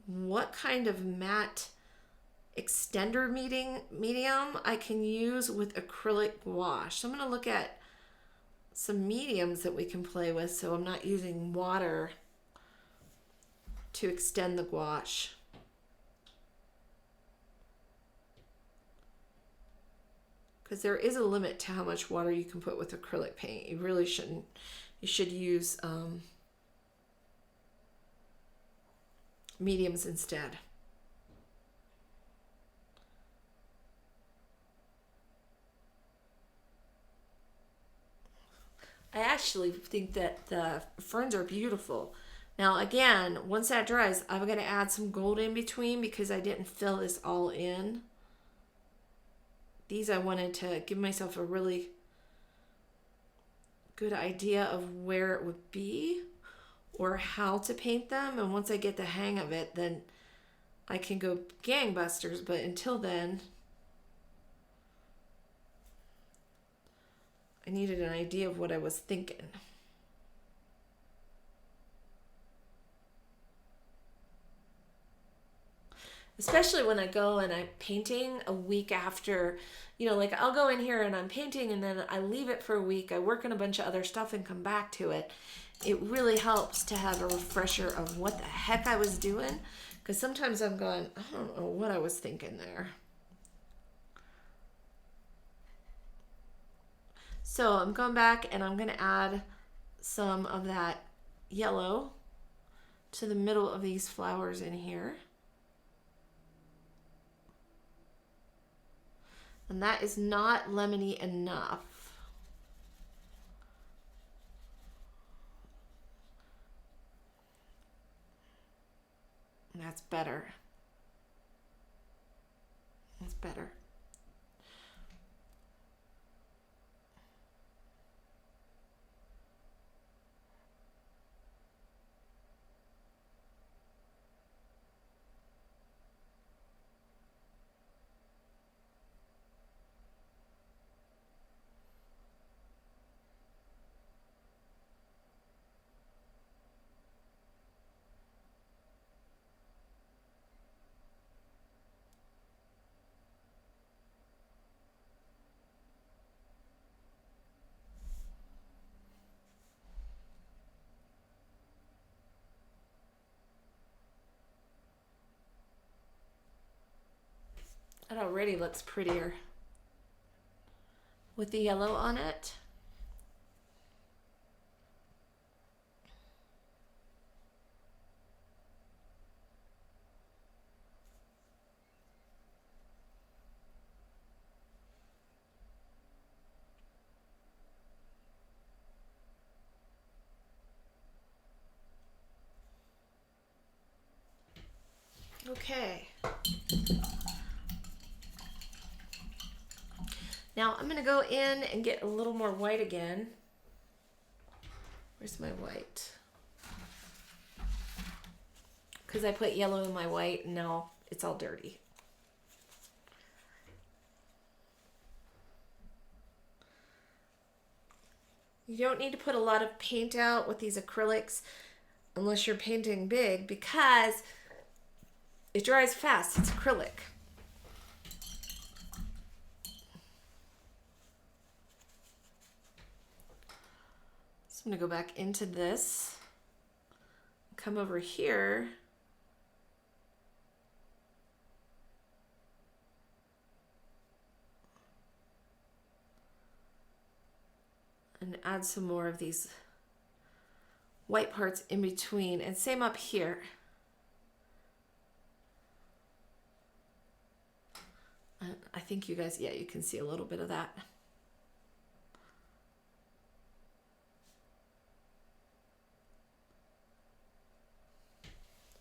what kind of matte extender medium I can use with acrylic gouache. So I'm going to look at some mediums that we can play with, so I'm not using water to extend the gouache. Because there is a limit to how much water you can put with acrylic paint. You really shouldn't. You should use mediums instead. I actually think that the ferns are beautiful. Now again, once that dries, I'm going to add some gold in between because I didn't fill this all in. These I wanted to give myself a really good idea of where it would be or how to paint them. And once I get the hang of it, then I can go gangbusters. But until then, I needed an idea of what I was thinking. Especially when I go and I'm painting a week after, like I'll go in here and I'm painting and then I leave it for a week. I work on a bunch of other stuff and come back to it. It really helps to have a refresher of what the heck I was doing. Because sometimes I'm going, I don't know what I was thinking there. So I'm going back and I'm going to add some of that yellow to the middle of these flowers in here. And that is not lemony enough. And that's better. That's better. It already looks prettier with the yellow on it. Okay. Now I'm going to go in and get a little more white again. Where's my white? Because I put yellow in my white and now it's all dirty. You don't need to put a lot of paint out with these acrylics unless you're painting big, because it dries fast. It's acrylic. So I'm going to go back into this, come over here, and add some more of these white parts in between, and same up here. I think you guys, yeah, you can see a little bit of that.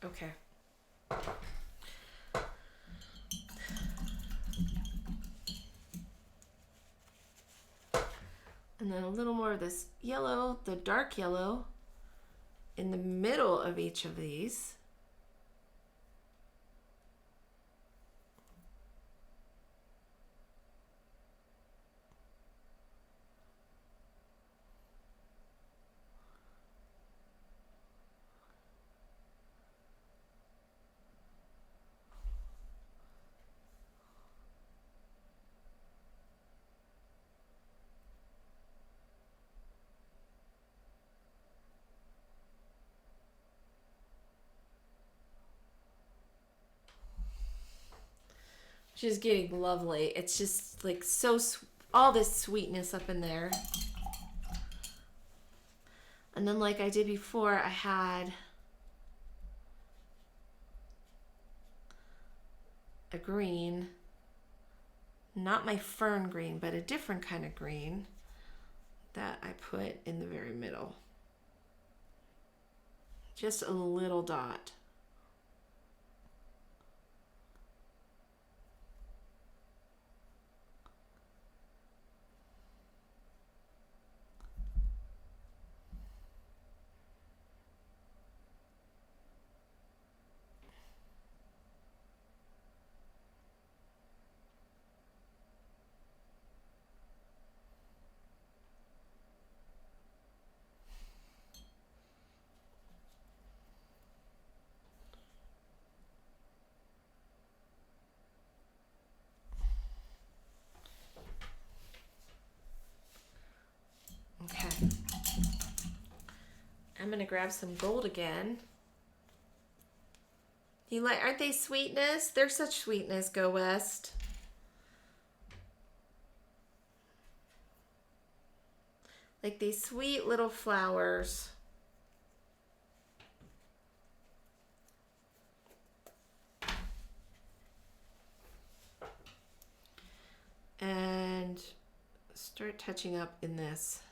Okay. And then a little more of this yellow, the dark yellow, in the middle of each of these. She's getting lovely. It's just like so, all this sweetness up in there. And then like I did before, I had a green, not my fern green, but a different kind of green that I put in the very middle. Just a little dot. Okay. I'm gonna grab some gold again. You like, aren't they sweetness? They're such sweetness, Go West. Like these sweet little flowers. And start touching up in this.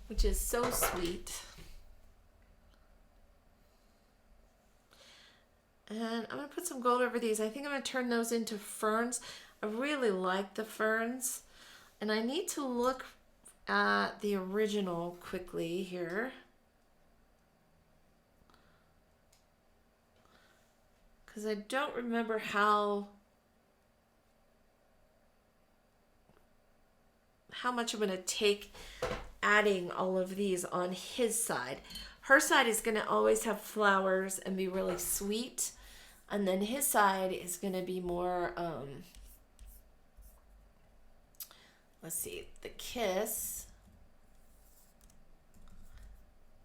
Which is so sweet. And I'm gonna put some gold over these. I think I'm gonna turn those into ferns. I really like the ferns. And I need to look at the original quickly here. Because I don't remember how much I'm gonna take adding all of these on his side. Her side is going to always have flowers and be really sweet. And then his side is going to be more, let's see, the kiss,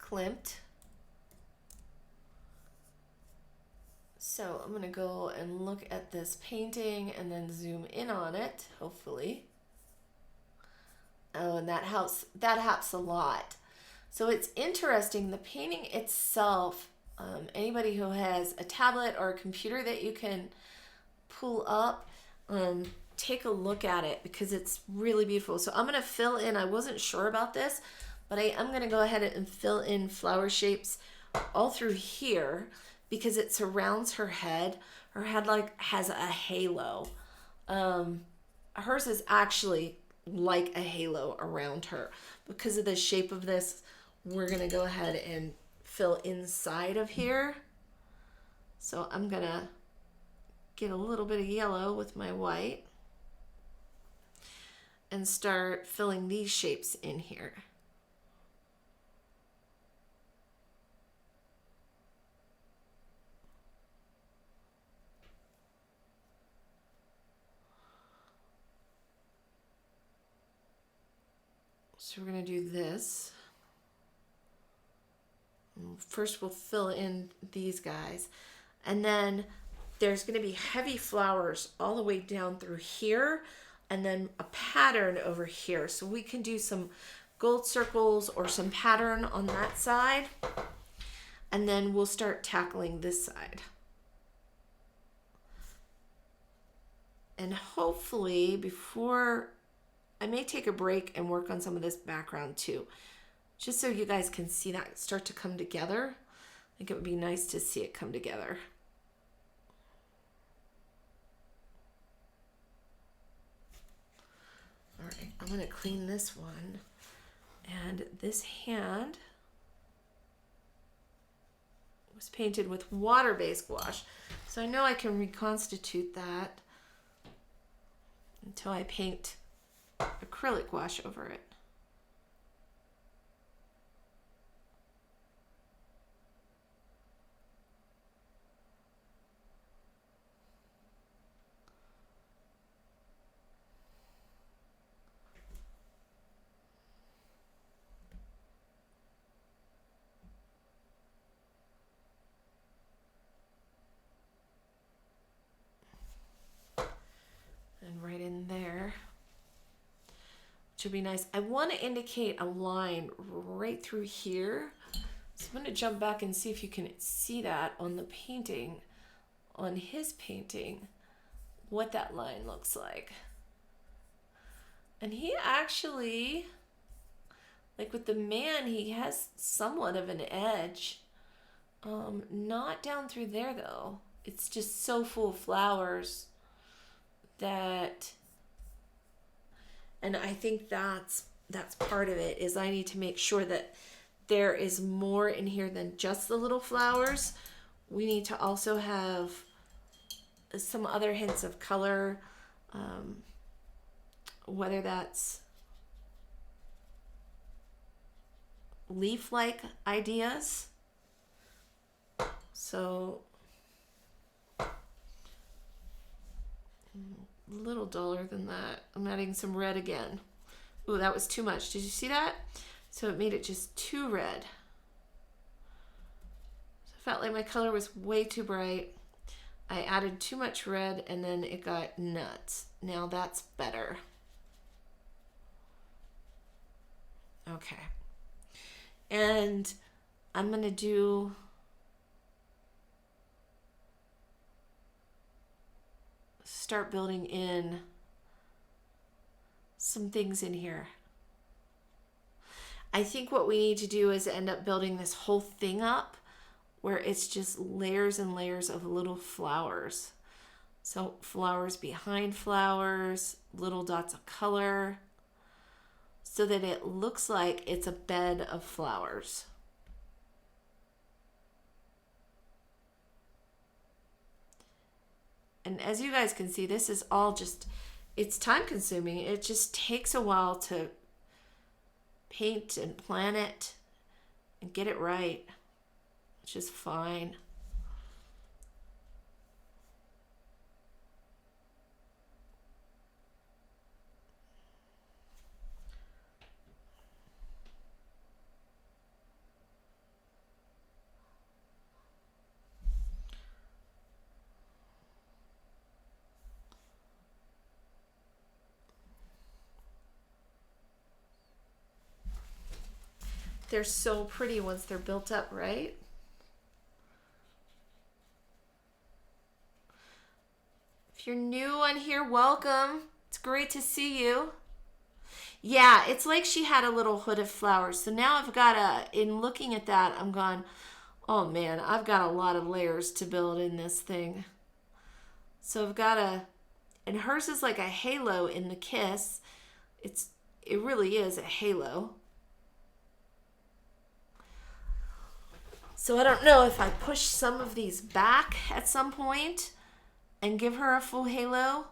Klimt. So I'm going to go and look at this painting and then zoom in on it, hopefully. Oh, and that helps a lot. So it's interesting, the painting itself, anybody who has a tablet or a computer that you can pull up, take a look at it because it's really beautiful. So I'm going to fill in, I wasn't sure about this, but I am going to go ahead and fill in flower shapes all through here because it surrounds her head. Her head like has a halo. Hers is actually like a halo around her. Because of the shape of this, we're going to go ahead and fill inside of here. So I'm going to get a little bit of yellow with my white and start filling these shapes in here. So we're going to do this. First we'll fill in these guys. And then there's going to be heavy flowers all the way down through here. And then a pattern over here. So we can do some gold circles or some pattern on that side. And then we'll start tackling this side. And hopefully before... I may take a break and work on some of this background too, just so you guys can see that start to come together. I think it would be nice to see it come together. All right, I'm gonna clean this one. And this hand was painted with water-based gouache. So I know I can reconstitute that until I paint acrylic gouache over it. And right in there. Should be nice. I want to indicate a line right through here. So I'm going to jump back and see if you can see that on the painting, on his painting, what that line looks like. And he actually, like with the man, he has somewhat of an edge. Not down through there though. It's just so full of flowers that... And I think that's part of it, is I need to make sure that there is more in here than just the little flowers. We need to also have some other hints of color, whether that's leaf-like ideas. So a little duller than that. I'm adding some red again. Ooh, that was too much. Did you see that? So it made it just too red. So I felt like my color was way too bright. I added too much red and then it got nuts. Now that's better. Okay. And I'm going to start building in some things in here. I think what we need to do is end up building this whole thing up where it's just layers and layers of little flowers. So flowers behind flowers, little dots of color, so that it looks like it's a bed of flowers. And as you guys can see, this is all just, it's time consuming. It just takes a while to paint and plan it and get it right, which is fine. They're so pretty once they're built up, right? If you're new on here, welcome. It's great to see you. Yeah, it's like she had a little hood of flowers. So now I've got in looking at that, I'm going, oh man, I've got a lot of layers to build in this thing. So I've got and hers is like a halo in the kiss. It really is a halo. So I don't know if I push some of these back at some point and give her a full halo,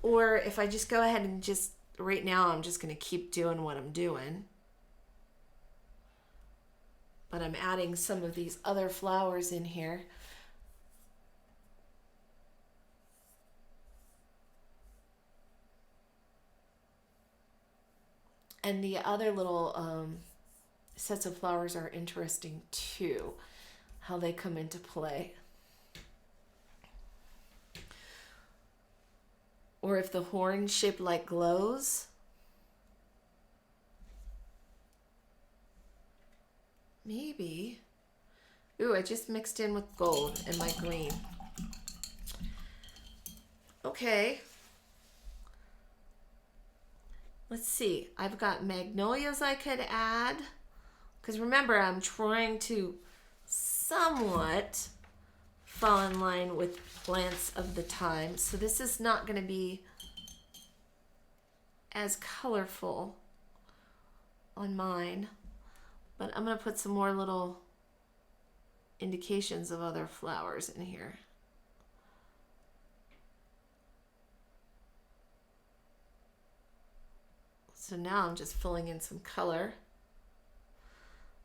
or if I just go ahead and just, right now I'm just going to keep doing what I'm doing. But I'm adding some of these other flowers in here. And the other little sets of flowers are interesting too, how they come into play. Or if the horn shaped like glows. Maybe. Ooh, I just mixed in with gold and my green. Okay. Let's see. I've got magnolias I could add. Because remember, I'm trying to somewhat fall in line with plants of the time. So this is not going to be as colorful on mine. But I'm going to put some more little indications of other flowers in here. So now I'm just filling in some color.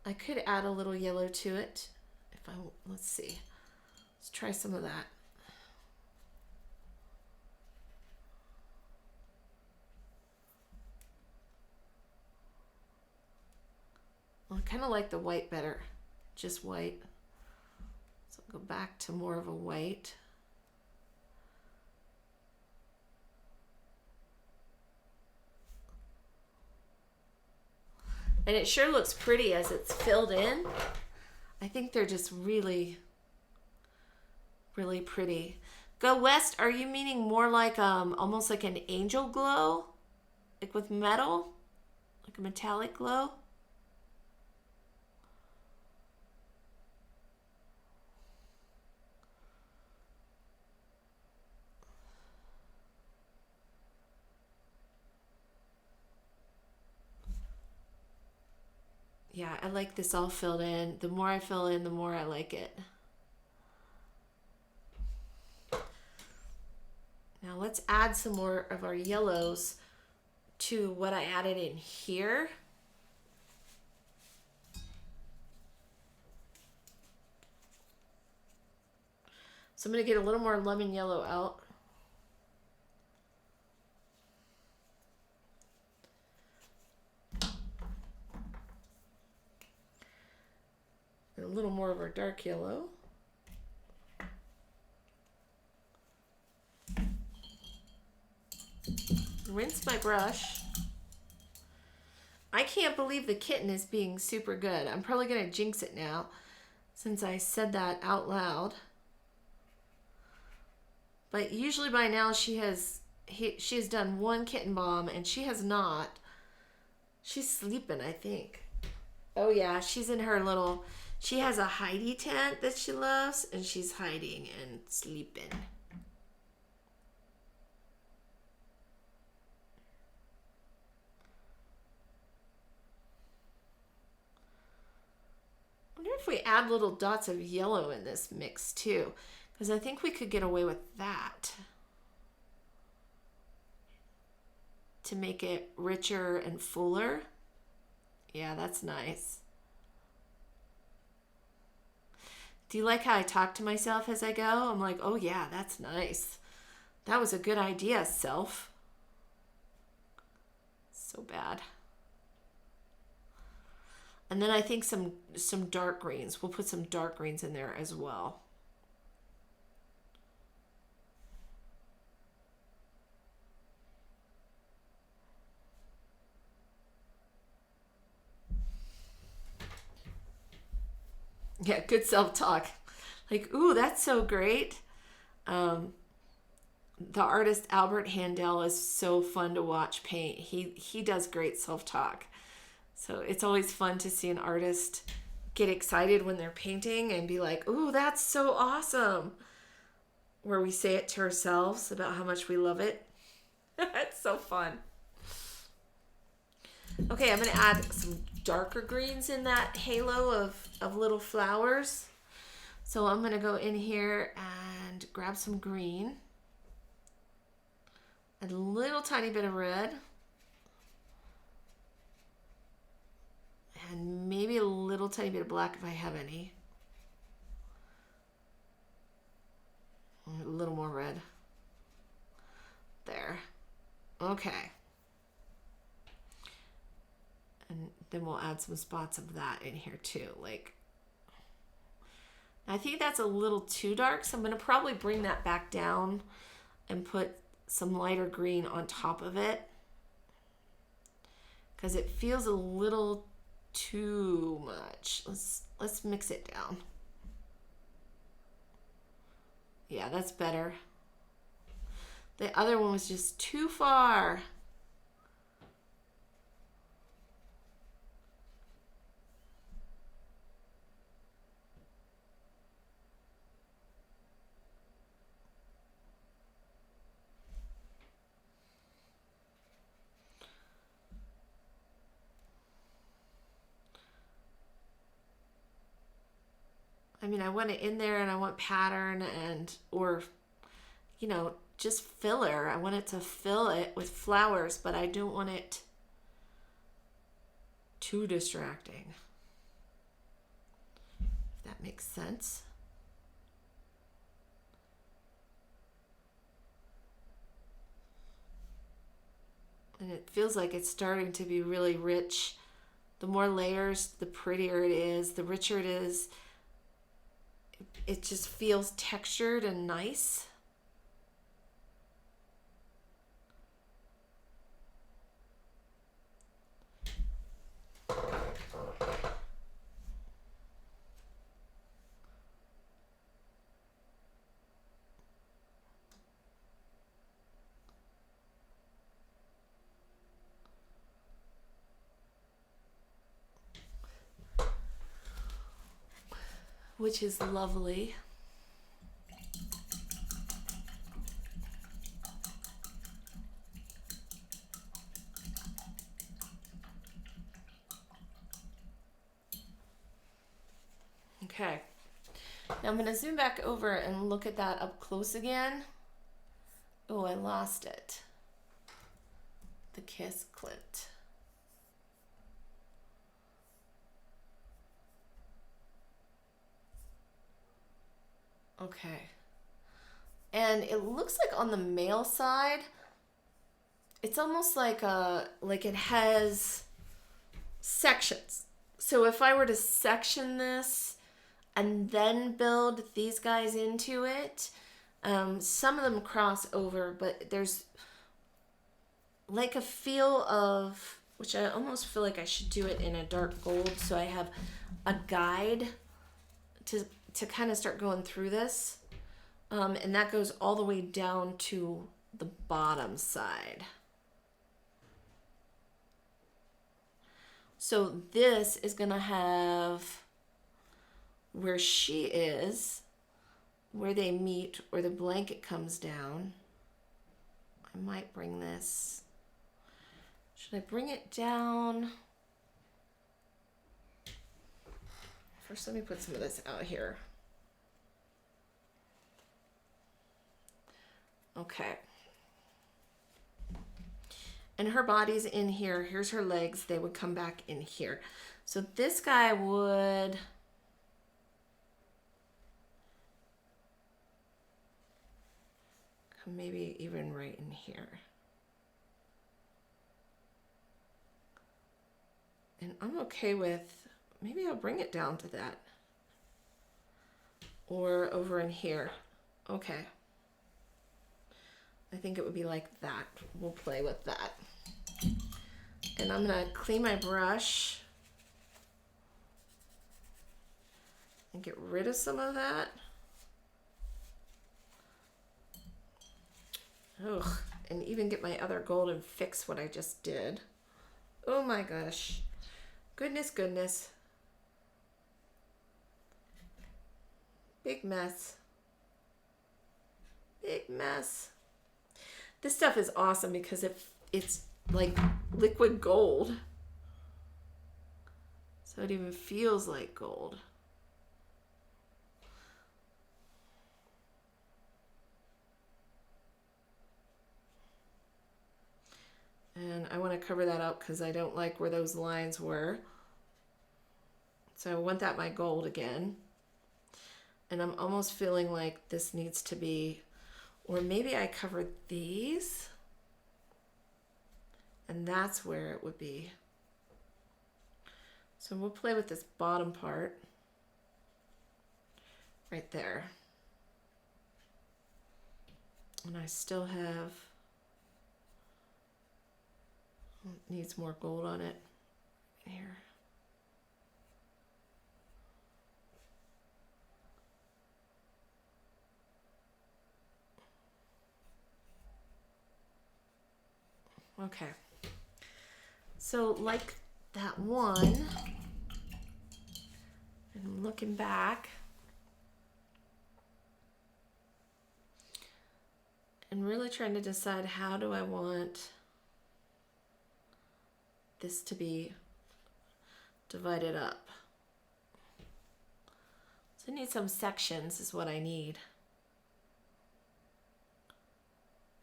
I could add a little yellow to it. Let's see. Let's try some of that. I kind of like the white better, just white. So I'll go back to more of a white. And it sure looks pretty as it's filled in. I think they're just really, really pretty. Go West, are you meaning more like almost like an angel glow? Like with metal? Like a metallic glow? Yeah, I like this all filled in. The more I fill in, the more I like it. Now let's add some more of our yellows to what I added in here. So I'm going to get a little more lemon yellow out. And a little more of our dark yellow. Rinse my brush. I can't believe the kitten is being super good. I'm probably going to jinx it now since I said that out loud. But usually by now she has done one kitten bomb and she has not. She's sleeping, I think. Oh yeah, she's in her little, she has a Heidi tent that she loves and she's hiding and sleeping. I wonder if we add little dots of yellow in this mix too, because I think we could get away with that to make it richer and fuller. Yeah, that's nice. Do you like how I talk to myself as I go? I'm like, oh yeah, that's nice. That was a good idea, self. So bad. And then I think some dark greens. We'll put some dark greens in there as well. Yeah, good self-talk. Like, ooh, that's so great. The artist Albert Handel is so fun to watch paint. He does great self-talk. So it's always fun to see an artist get excited when they're painting and be like, ooh, that's so awesome. Where we say it to ourselves about how much we love it. It's so fun. Okay, I'm going to add some darker greens in that halo of little flowers. So I'm going to go in here and grab some green. A little tiny bit of red. And maybe a little tiny bit of black if I have any. A little more red. There. Okay. And then we'll add some spots of that in here too. Like, I think that's a little too dark, so I'm going to probably bring that back down and put some lighter green on top of it, because it feels a little too much. Let's mix it down. Yeah, that's better. The other one was just too far. I mean, I want it in there and I want pattern or, just filler. I want it to fill it with flowers, but I don't want it too distracting. If that makes sense. And it feels like it's starting to be really rich. The more layers, the prettier it is, the richer it is. It just feels textured and nice. Which is lovely. Okay. Now I'm going to zoom back over and look at that up close again. Oh, I lost it. The kiss clipped. Okay. And it looks like on the male side, it's almost like it has sections. So if I were to section this and then build these guys into it, some of them cross over, but there's like a feel of, which I almost feel like I should do it in a dark gold, so I have a guide to kind of start going through this. And that goes all the way down to the bottom side. So this is going to have where she is, where they meet, where the blanket comes down. I might bring this. Should I bring it down? First, let me put some of this out here. Okay. And her body's in here. Here's her legs. They would come back in here. So this guy would come maybe even right in here. And I'm okay with, maybe I'll bring it down to that. Or over in here. Okay. I think it would be like that. We'll play with that. And I'm going to clean my brush and get rid of some of that. Ugh, and even get my other gold and fix what I just did. Oh my gosh. Goodness, goodness. Big mess. Big mess. This stuff is awesome because it's like liquid gold. So it even feels like gold. And I want to cover that up because I don't like where those lines were. So I want that my gold again. And I'm almost feeling like this needs to be, or maybe I covered these. And that's where it would be. So we'll play with this bottom part right there. And I still have, needs more gold on it here. Okay. So like that one, and looking back, and really trying to decide how do I want this to be divided up. So I need some sections is what I need.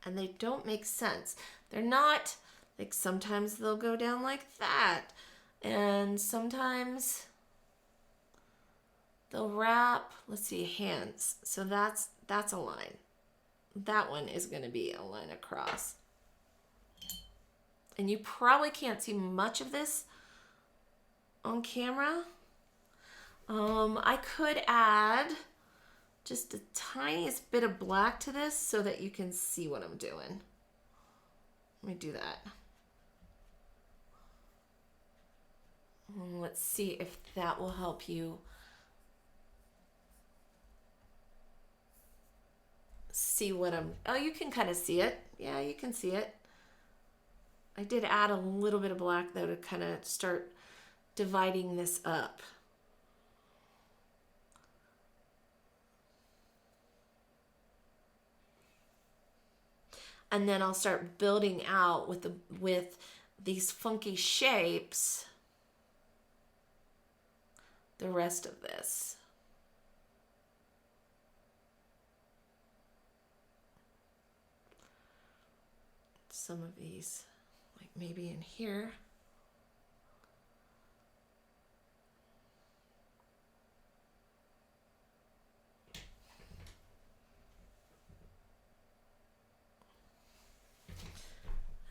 And they don't make sense. They're not, like sometimes they'll go down like that. And sometimes they'll wrap, let's see, hands. So that's a line. That one is gonna be a line across. And you probably can't see much of this on camera. I could add just the tiniest bit of black to this so that you can see what I'm doing. Let me do that. Let's see if that will help you see what I'm, oh, you can kind of see it. Yeah, you can see it. I did add a little bit of black though to kind of start dividing this up. And then I'll start building out with these funky shapes the rest of this. Some of these, like maybe in here.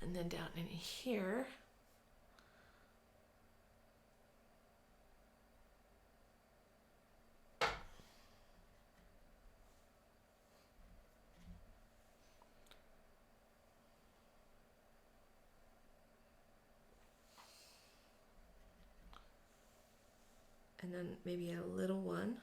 And then down in here. And then maybe a little one.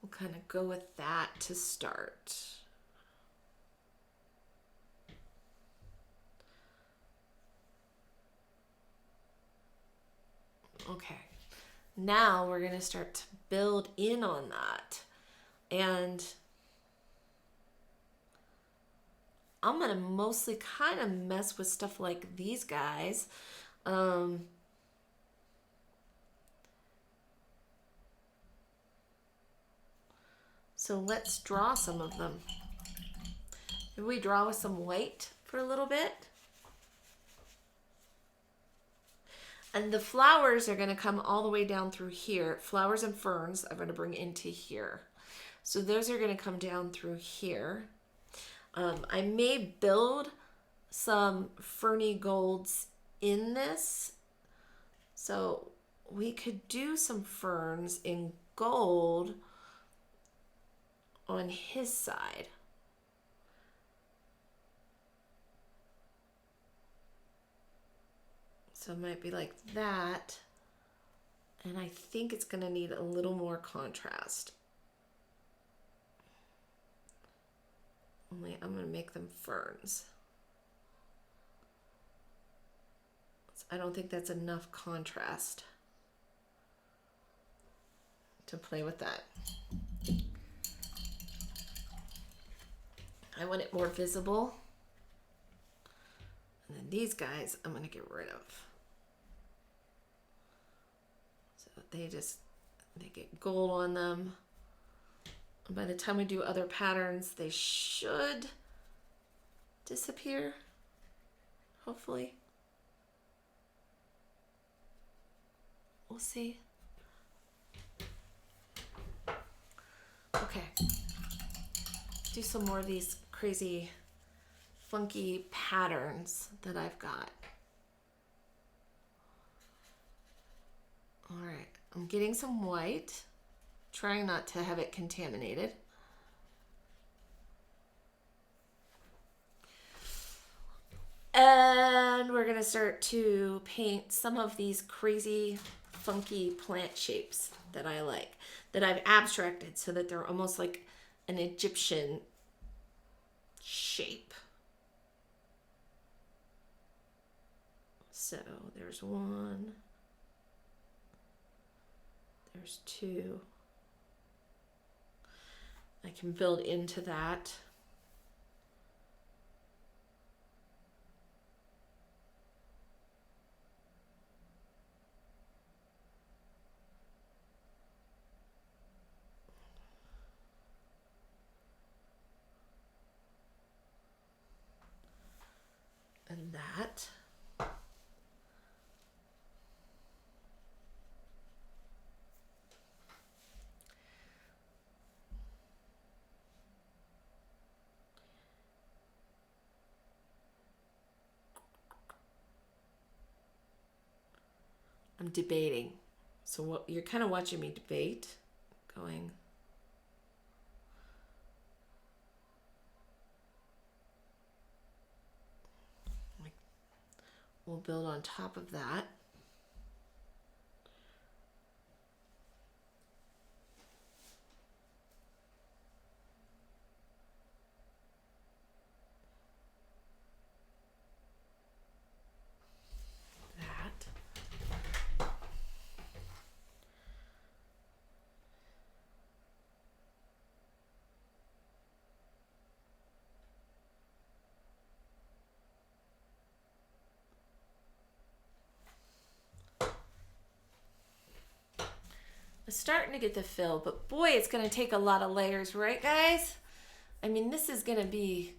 We'll kind of go with that to start. Okay, now we're going to start to build in on that. And I'm going to mostly kind of mess with stuff like these guys. So let's draw some of them. If we draw with some white for a little bit. And the flowers are going to come all the way down through here. Flowers and ferns I'm going to bring into here. So those are going to come down through here. I may build some ferny golds in this. So we could do some ferns in gold on his side. So it might be like that. And I think it's going to need a little more contrast. Only I'm going to make them ferns. I don't think that's enough contrast to play with that. I want it more visible. And then these guys I'm going to get rid of. So they get gold on them. And by the time we do other patterns, they should disappear, hopefully. We'll see. Okay. Do some more of these crazy, funky patterns that I've got. All right. I'm getting some white, trying not to have it contaminated. And we're going to start to paint some of these crazy, funky plant shapes that I like, that I've abstracted so that they're almost like an Egyptian shape. So there's one, there's two. I can build into that. And that. I'm debating. So what you're kind of watching me debate, going. We'll build on top of that. Starting to get the fill, but boy, it's going to take a lot of layers, right guys? I mean, this is going to be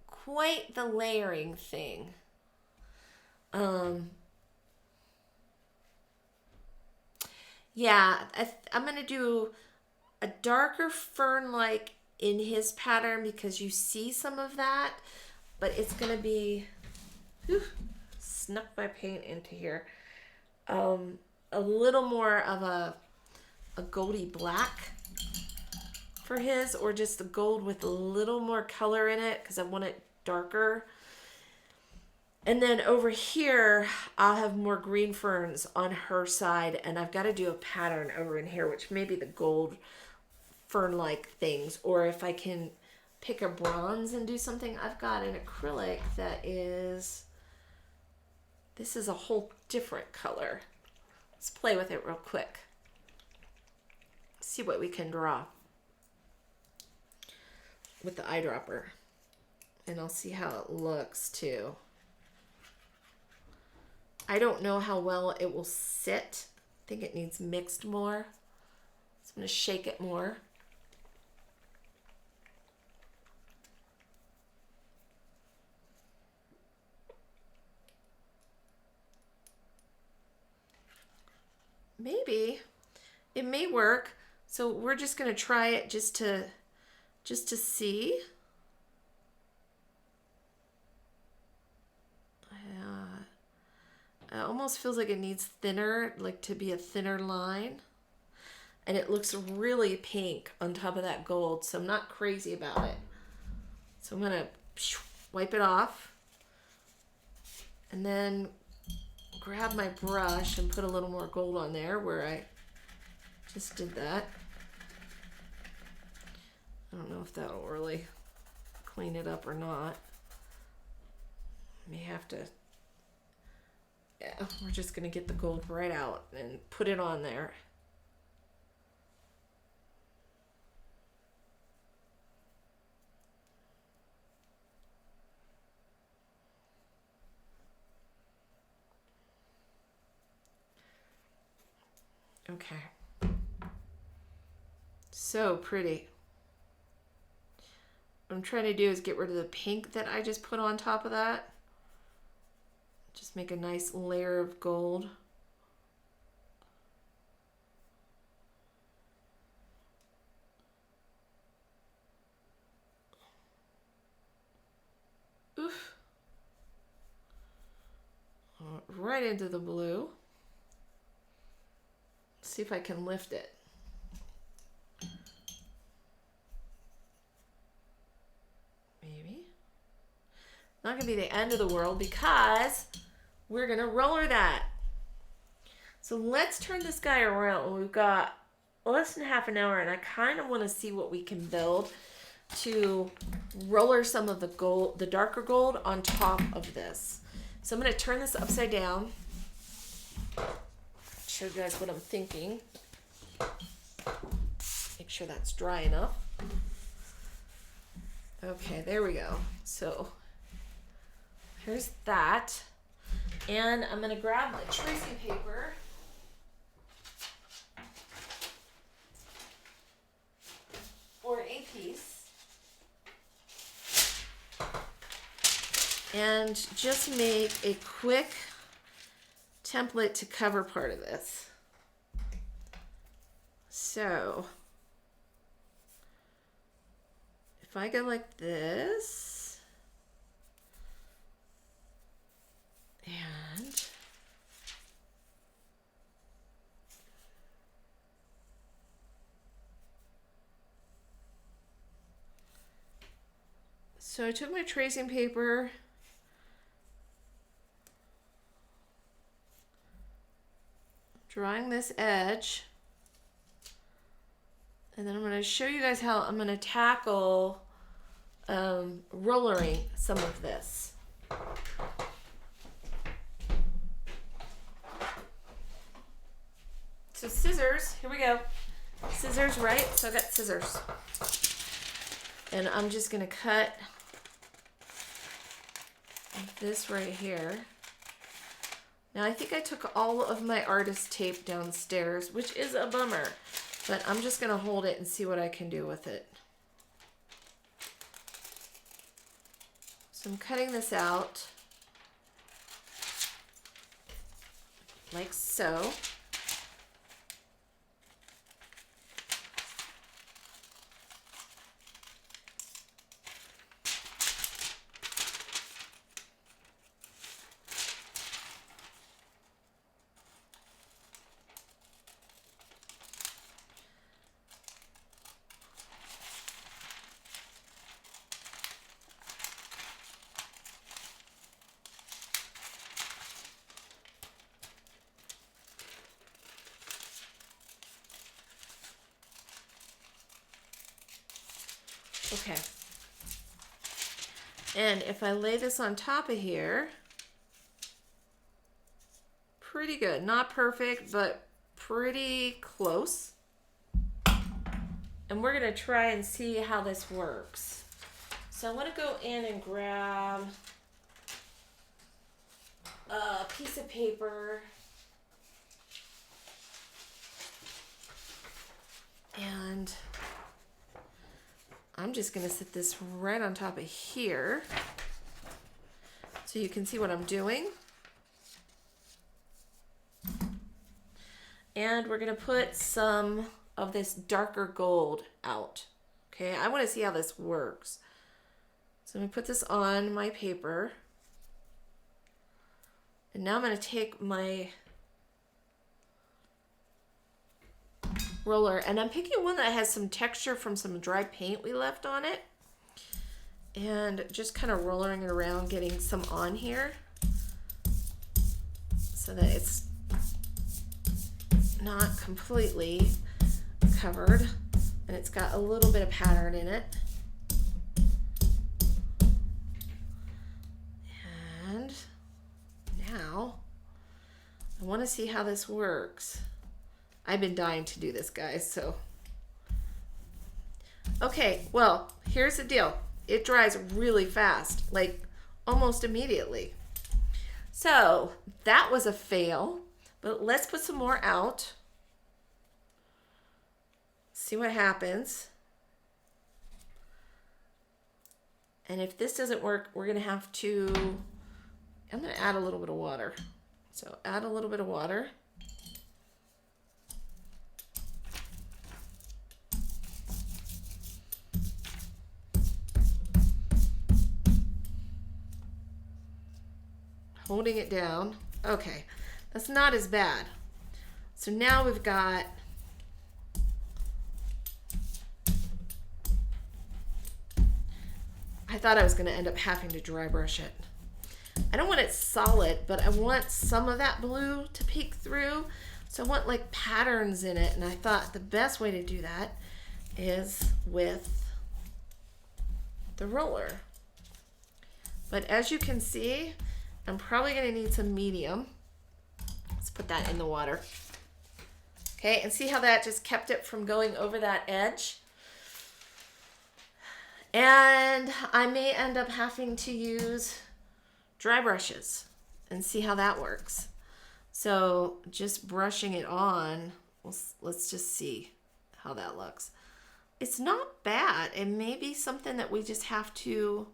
quite the layering thing. Yeah, I'm going to do a darker fern-like in his pattern because you see some of that, but it's going to be snuck my paint into here. A little more of a goldy black for his, or just the gold with a little more color in it because I want it darker. And then over here, I'll have more green ferns on her side, and I've got to do a pattern over in here, which may be the gold fern-like things, or if I can pick a bronze and do something. I've got an acrylic that is, this is a whole different color. Let's play with it real quick. See what we can draw with the eyedropper. And I'll see how it looks too. I don't know how well it will sit. I think it needs mixed more. So I'm going to shake it more. maybe it may work. So we're just going to try it just to see. It almost feels like it needs thinner, like to be a thinner line. And it looks really pink on top of that gold, so I'm not crazy about it. So I'm gonna wipe it off and then grab my brush and put a little more gold on there where I just did that. I don't know if that'll really clean it up or not. May have to. Yeah, we're just gonna get the gold right out and put it on there. Okay. So pretty. What I'm trying to do is get rid of the pink that I just put on top of that. Just make a nice layer of gold. Oof. Right into the blue. See if I can lift it. Maybe. Not gonna be the end of the world because we're gonna roller that. So let's turn this guy around. We've got less than half an hour and I kind of want to see what we can build to roller some of the gold, the darker gold on top of this. So I'm gonna turn this upside down. Show you guys what I'm thinking. Make sure that's dry enough. Okay, there we go. So here's that. And I'm gonna grab my tracing paper. Or a piece. And just make a quick template to cover part of this. So if I go like this, and so I took my tracing paper, drawing this edge, and then I'm going to show you guys how I'm going to tackle rollering some of this. So scissors, here we go. Scissors, right? So I got scissors. And I'm just going to cut this right here. Now I think I took all of my artist tape downstairs, which is a bummer, but I'm just gonna hold it and see what I can do with it. So I'm cutting this out like so. Okay. And if I lay this on top of here, pretty good. Not perfect, but pretty close. And we're gonna try and see how this works. So I'm gonna go in and grab a piece of paper. And I'm just gonna set this right on top of here so you can see what I'm doing. And we're going to put some of this darker gold out. Okay, I want to see how this works. So I'm going to put this on my paper. And now I'm going to take my roller, and I'm picking one that has some texture from some dry paint we left on it. And just kind of rolling it around, getting some on here so that it's not completely covered and it's got a little bit of pattern in it. And now I want to see how this works. I've been dying to do this, guys, so. Okay, well, here's the deal. It dries really fast, like almost immediately. So that was a fail, but let's put some more out. See what happens. And if this doesn't work, we're gonna have to, I'm gonna add a little bit of water. So add a little bit of water. Holding it down. Okay, that's not as bad. So now we've got I thought I was going to end up having to dry brush it. I don't want it solid, but I want some of that blue to peek through. So I want like patterns in it, and I thought the best way to do that is with the roller. But as you can see, I'm probably going to need some medium. Let's put that in the water. Okay, and see how that just kept it from going over that edge? And I may end up having to use dry brushes and see how that works. So just brushing it on, let's just see how that looks. It's not bad. It may be something that we just have to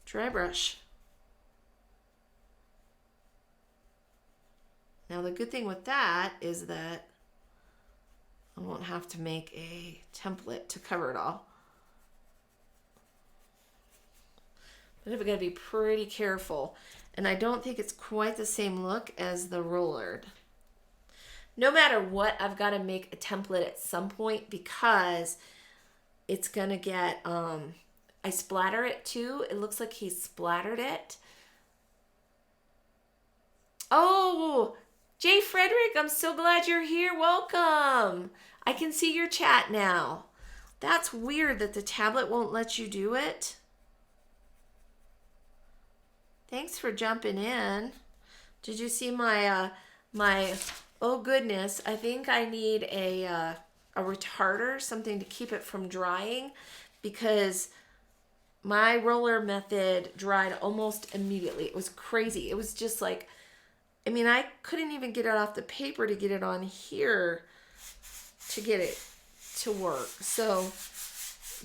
dry brush. Now the good thing with that is that I won't have to make a template to cover it all. But I've got to be pretty careful. And I don't think it's quite the same look as the rolled. No matter what, I've got to make a template at some point because it's going to get, I splatter it too. It looks like he splattered it. Oh, Jay Frederick, I'm so glad you're here. Welcome. I can see your chat now. That's weird that the tablet won't let you do it. Thanks for jumping in. Did you see my, oh goodness, I think I need a retarder, something to keep it from drying, because my roller method dried almost immediately. It was crazy. It was just like, I mean, I couldn't even get it off the paper to get it on here to get it to work. So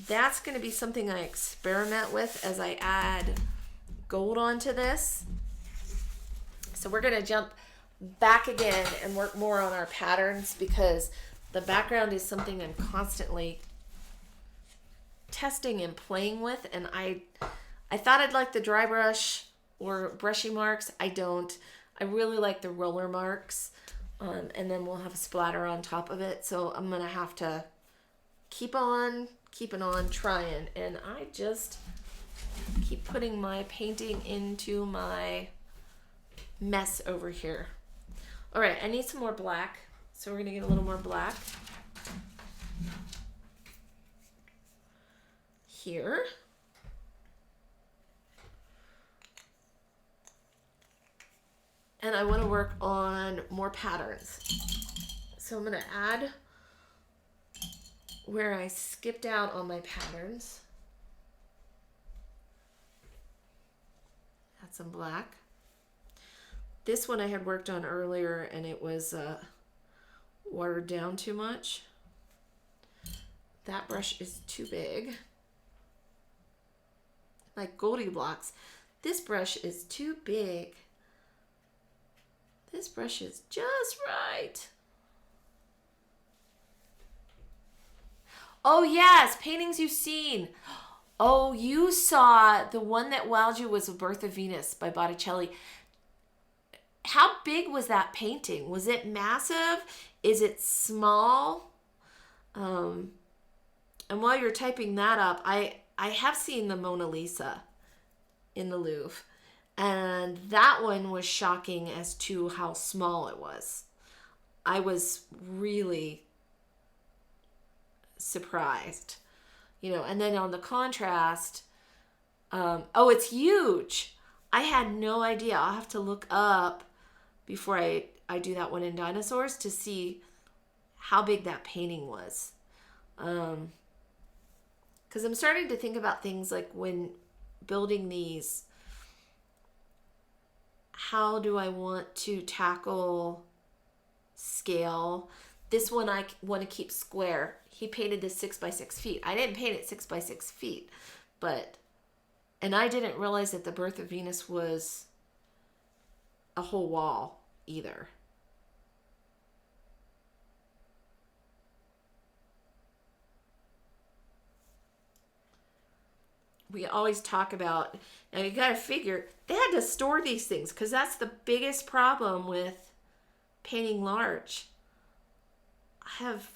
that's going to be something I experiment with as I add gold onto this. So we're going to jump back again and work more on our patterns because the background is something I'm constantly testing and playing with. And I thought I'd like the dry brush or brushy marks. I don't. I really like the roller marks, and then we'll have a splatter on top of it. So I'm going to have to keeping on trying. And I just keep putting my painting into my mess over here. All right, I need some more black. So we're going to get a little more black here. And I want to work on more patterns. So I'm going to add where I skipped out on my patterns. Add some black. This one I had worked on earlier and it was watered down too much. That brush is too big. Like Goldilocks, this brush is too big. This brush is just right. Oh yes, paintings you've seen. Oh, you saw the one that wowed you was The Birth of Venus by Botticelli. How big was that painting? Was it massive? Is it small? And while you're typing that up, I have seen the Mona Lisa in the Louvre. And that one was shocking as to how small it was. I was really surprised. And then on the contrast, oh, it's huge. I had no idea. I'll have to look up before I do that one in dinosaurs to see how big that painting was. Because I'm starting to think about things like when building these, how do I want to tackle scale? This one I want to keep square. He painted this 6 by 6 feet. I didn't paint it 6 by 6 feet, and I didn't realize that The Birth of Venus was a whole wall either. We always talk about, now you got to figure, they had to store these things because that's the biggest problem with painting large. I have,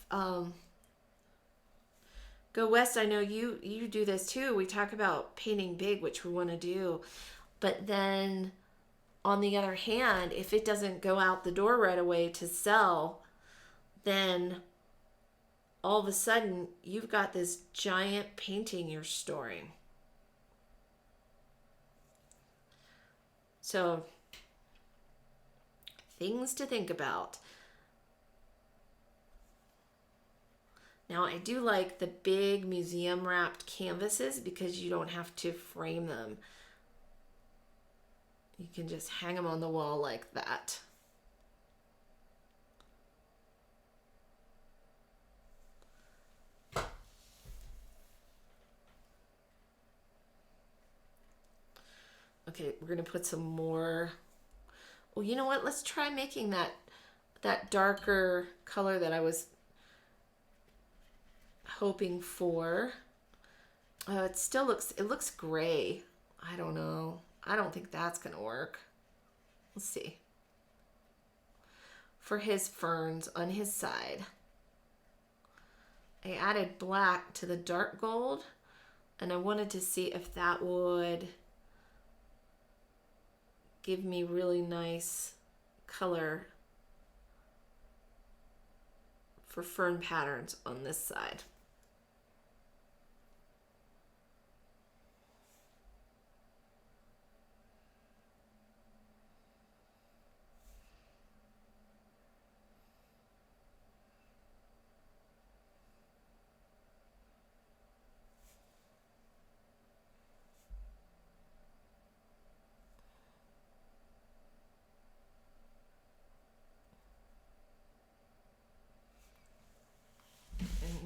Go West, I know you do this too. We talk about painting big, which we want to do. But then on the other hand, if it doesn't go out the door right away to sell, then all of a sudden you've got this giant painting you're storing. So, things to think about. Now, I do like the big museum wrapped canvases because you don't have to frame them. You can just hang them on the wall like that. Okay, we're going to put some more. Well, you know what? Let's try making that darker color that I was hoping for. It looks gray. I don't know. I don't think that's going to work. Let's see. For his ferns on his side, I added black to the dark gold, and I wanted to see if that would give me really nice color for fern patterns on this side.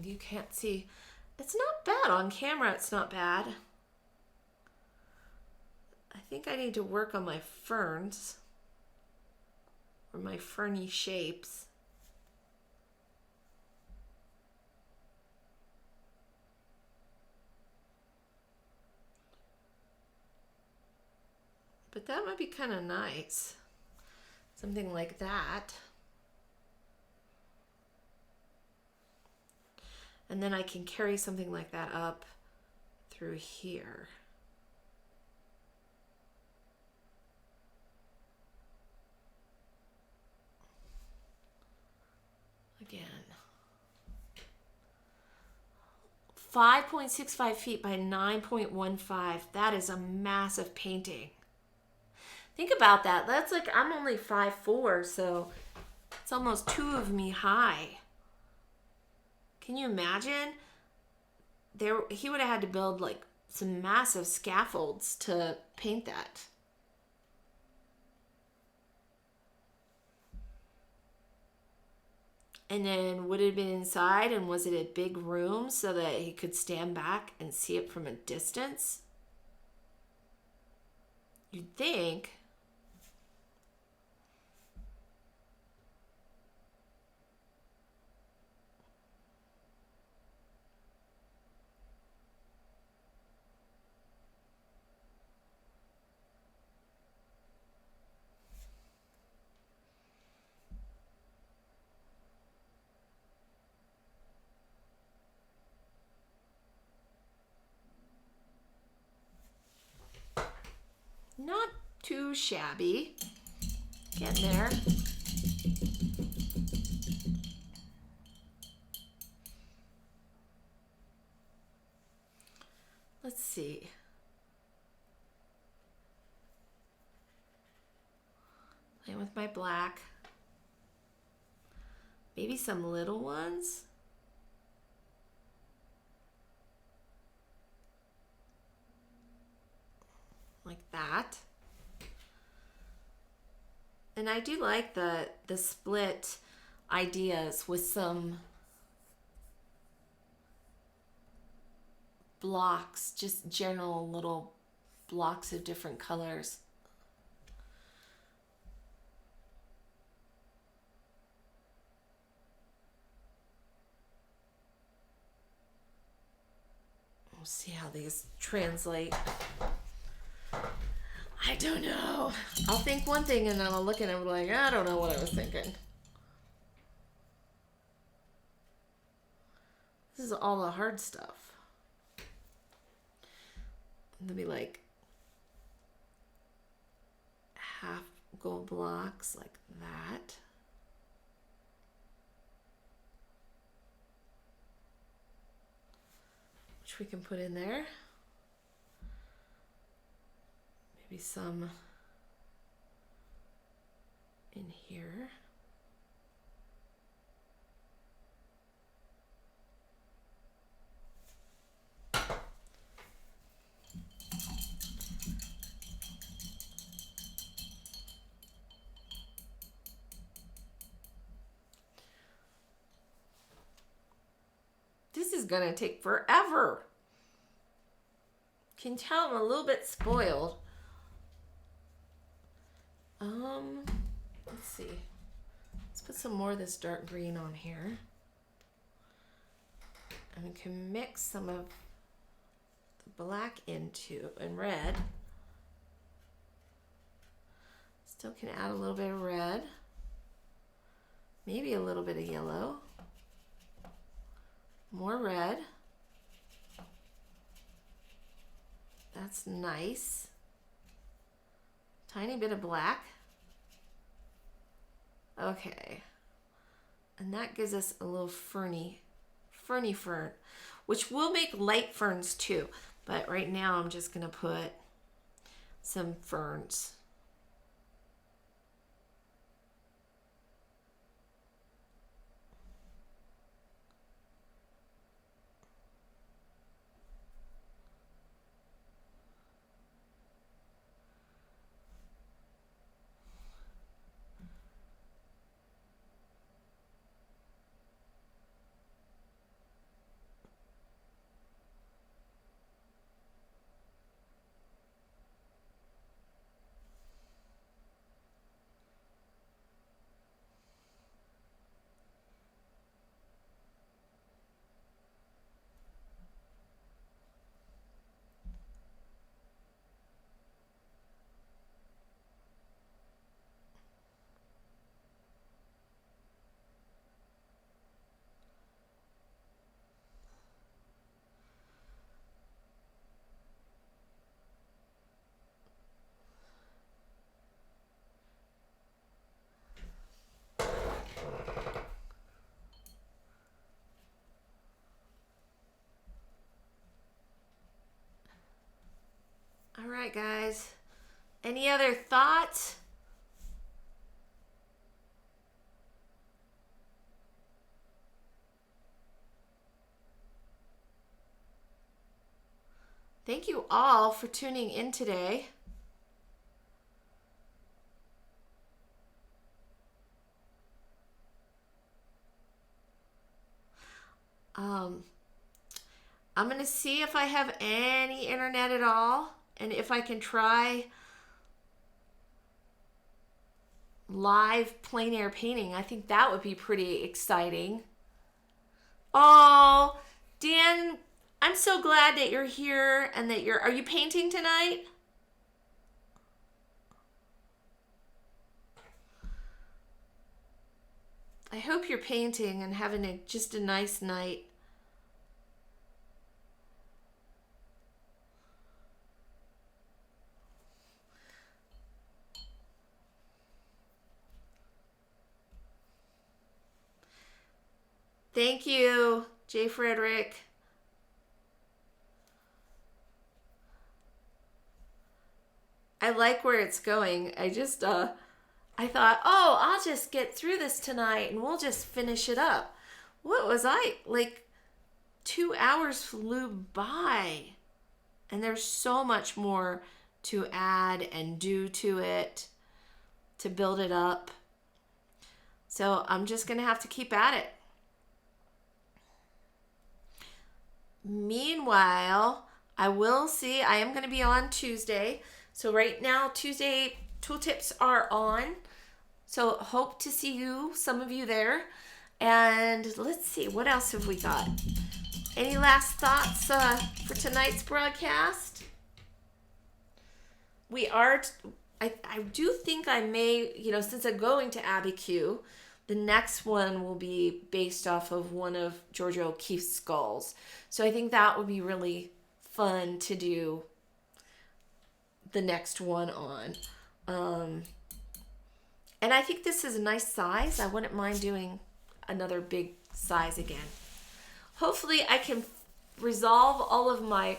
You can't see. It's not bad on camera. It's not bad. I think I need to work on my ferns or my ferny shapes. But that might be kind of nice. Something like that. And then I can carry something like that up through here. Again. 5.65 feet by 9.15. That is a massive painting. Think about that. That's like, I'm only 5'4", so it's almost 2 of me high. Can you imagine? He would have had to build like some massive scaffolds to paint that. And then would it have been inside, and was it a big room so that he could stand back and see it from a distance? You'd think. not too shabby. Getting there. Let's see. Playing with my black. Maybe some little ones. Like that. And I do like the split ideas with some blocks, just general little blocks of different colors. We'll see how these translate. I don't know. I'll think one thing and then I'll look at it and be like, I don't know what I was thinking. This is all the hard stuff. There'll be like half gold blocks like that. Which we can put in there. Maybe some in here. This is gonna take forever. Can tell I'm a little bit spoiled. Let's see. Let's put some more of this dark green on here. And we can mix some of the black into and red. Still can add a little bit of red. Maybe a little bit of yellow. More red. That's nice. Tiny bit of black. Okay. And that gives us a little ferny fern, which will make light ferns too. But right now I'm just gonna put some ferns. All right, guys. Any other thoughts? Thank you all for tuning in today. I'm going to see if I have any internet at all and if I can try live plein air painting. I think that would be pretty exciting. Oh, Dan, I'm so glad that you're here and that are you painting tonight? I hope you're painting and having just a nice night. Thank you, J. Frederick. I like where it's going. I thought, oh, I'll just get through this tonight and we'll just finish it up. What was I? Like 2 hours flew by. And there's so much more to add and do to it to build it up. So I'm just going to have to keep at it. Meanwhile, I am going to be on Tuesday. So right now, Tuesday tooltips are on. So hope to see some of you there. And let's see, what else have we got? Any last thoughts for tonight's broadcast? I do think I may, since I'm going to Abbey Q, the next one will be based off of one of Georgia O'Keeffe's skulls. So I think that would be really fun to do the next one on. And I think this is a nice size. I wouldn't mind doing another big size again. Hopefully I can resolve all of my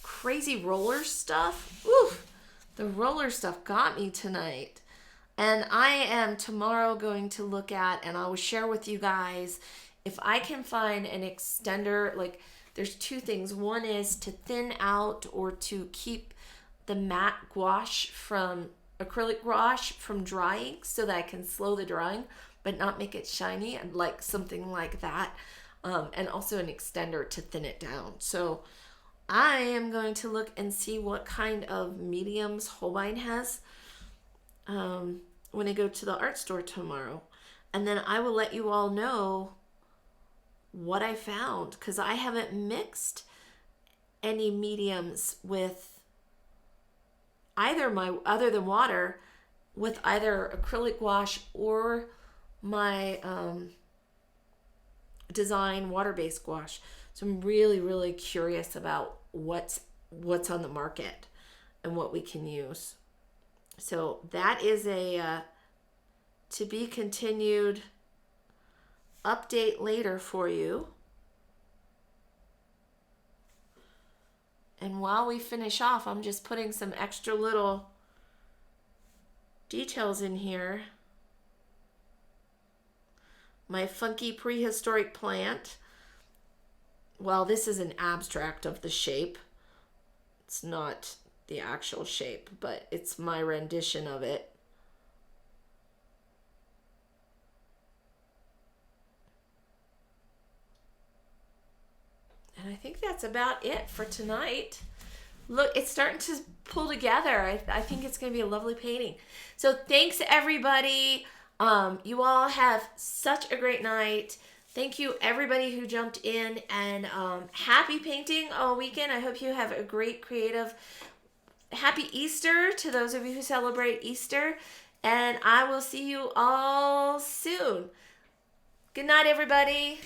crazy roller stuff. Oof, the roller stuff got me tonight. And I am tomorrow going to look at, and I will share with you guys, if I can find an extender. Like, there's two things. One is to thin out or to keep the matte gouache from acrylic gouache from drying so that I can slow the drying but not make it shiny. I'd like something like that. And also an extender to thin it down. So I am going to look and see what kind of mediums Holbein has when I go to the art store tomorrow. And then I will let you all know what I found, because I haven't mixed any mediums with other than water, with either acrylic gouache or my design water-based gouache. So I'm really, really curious about what's on the market and what we can use. So that is a to be continued update later for you. And while we finish off, I'm just putting some extra little details in here. My funky prehistoric plant. Well, this is an abstract of the shape. It's not the actual shape, but it's my rendition of it. And I think that's about it for tonight. Look, it's starting to pull together. I think it's going to be a lovely painting. So thanks, everybody. You all have such a great night. Thank you, everybody who jumped in, and happy painting all weekend. I hope you have a great creative. Happy Easter to those of you who celebrate Easter, and I will see you all soon. Good night, everybody.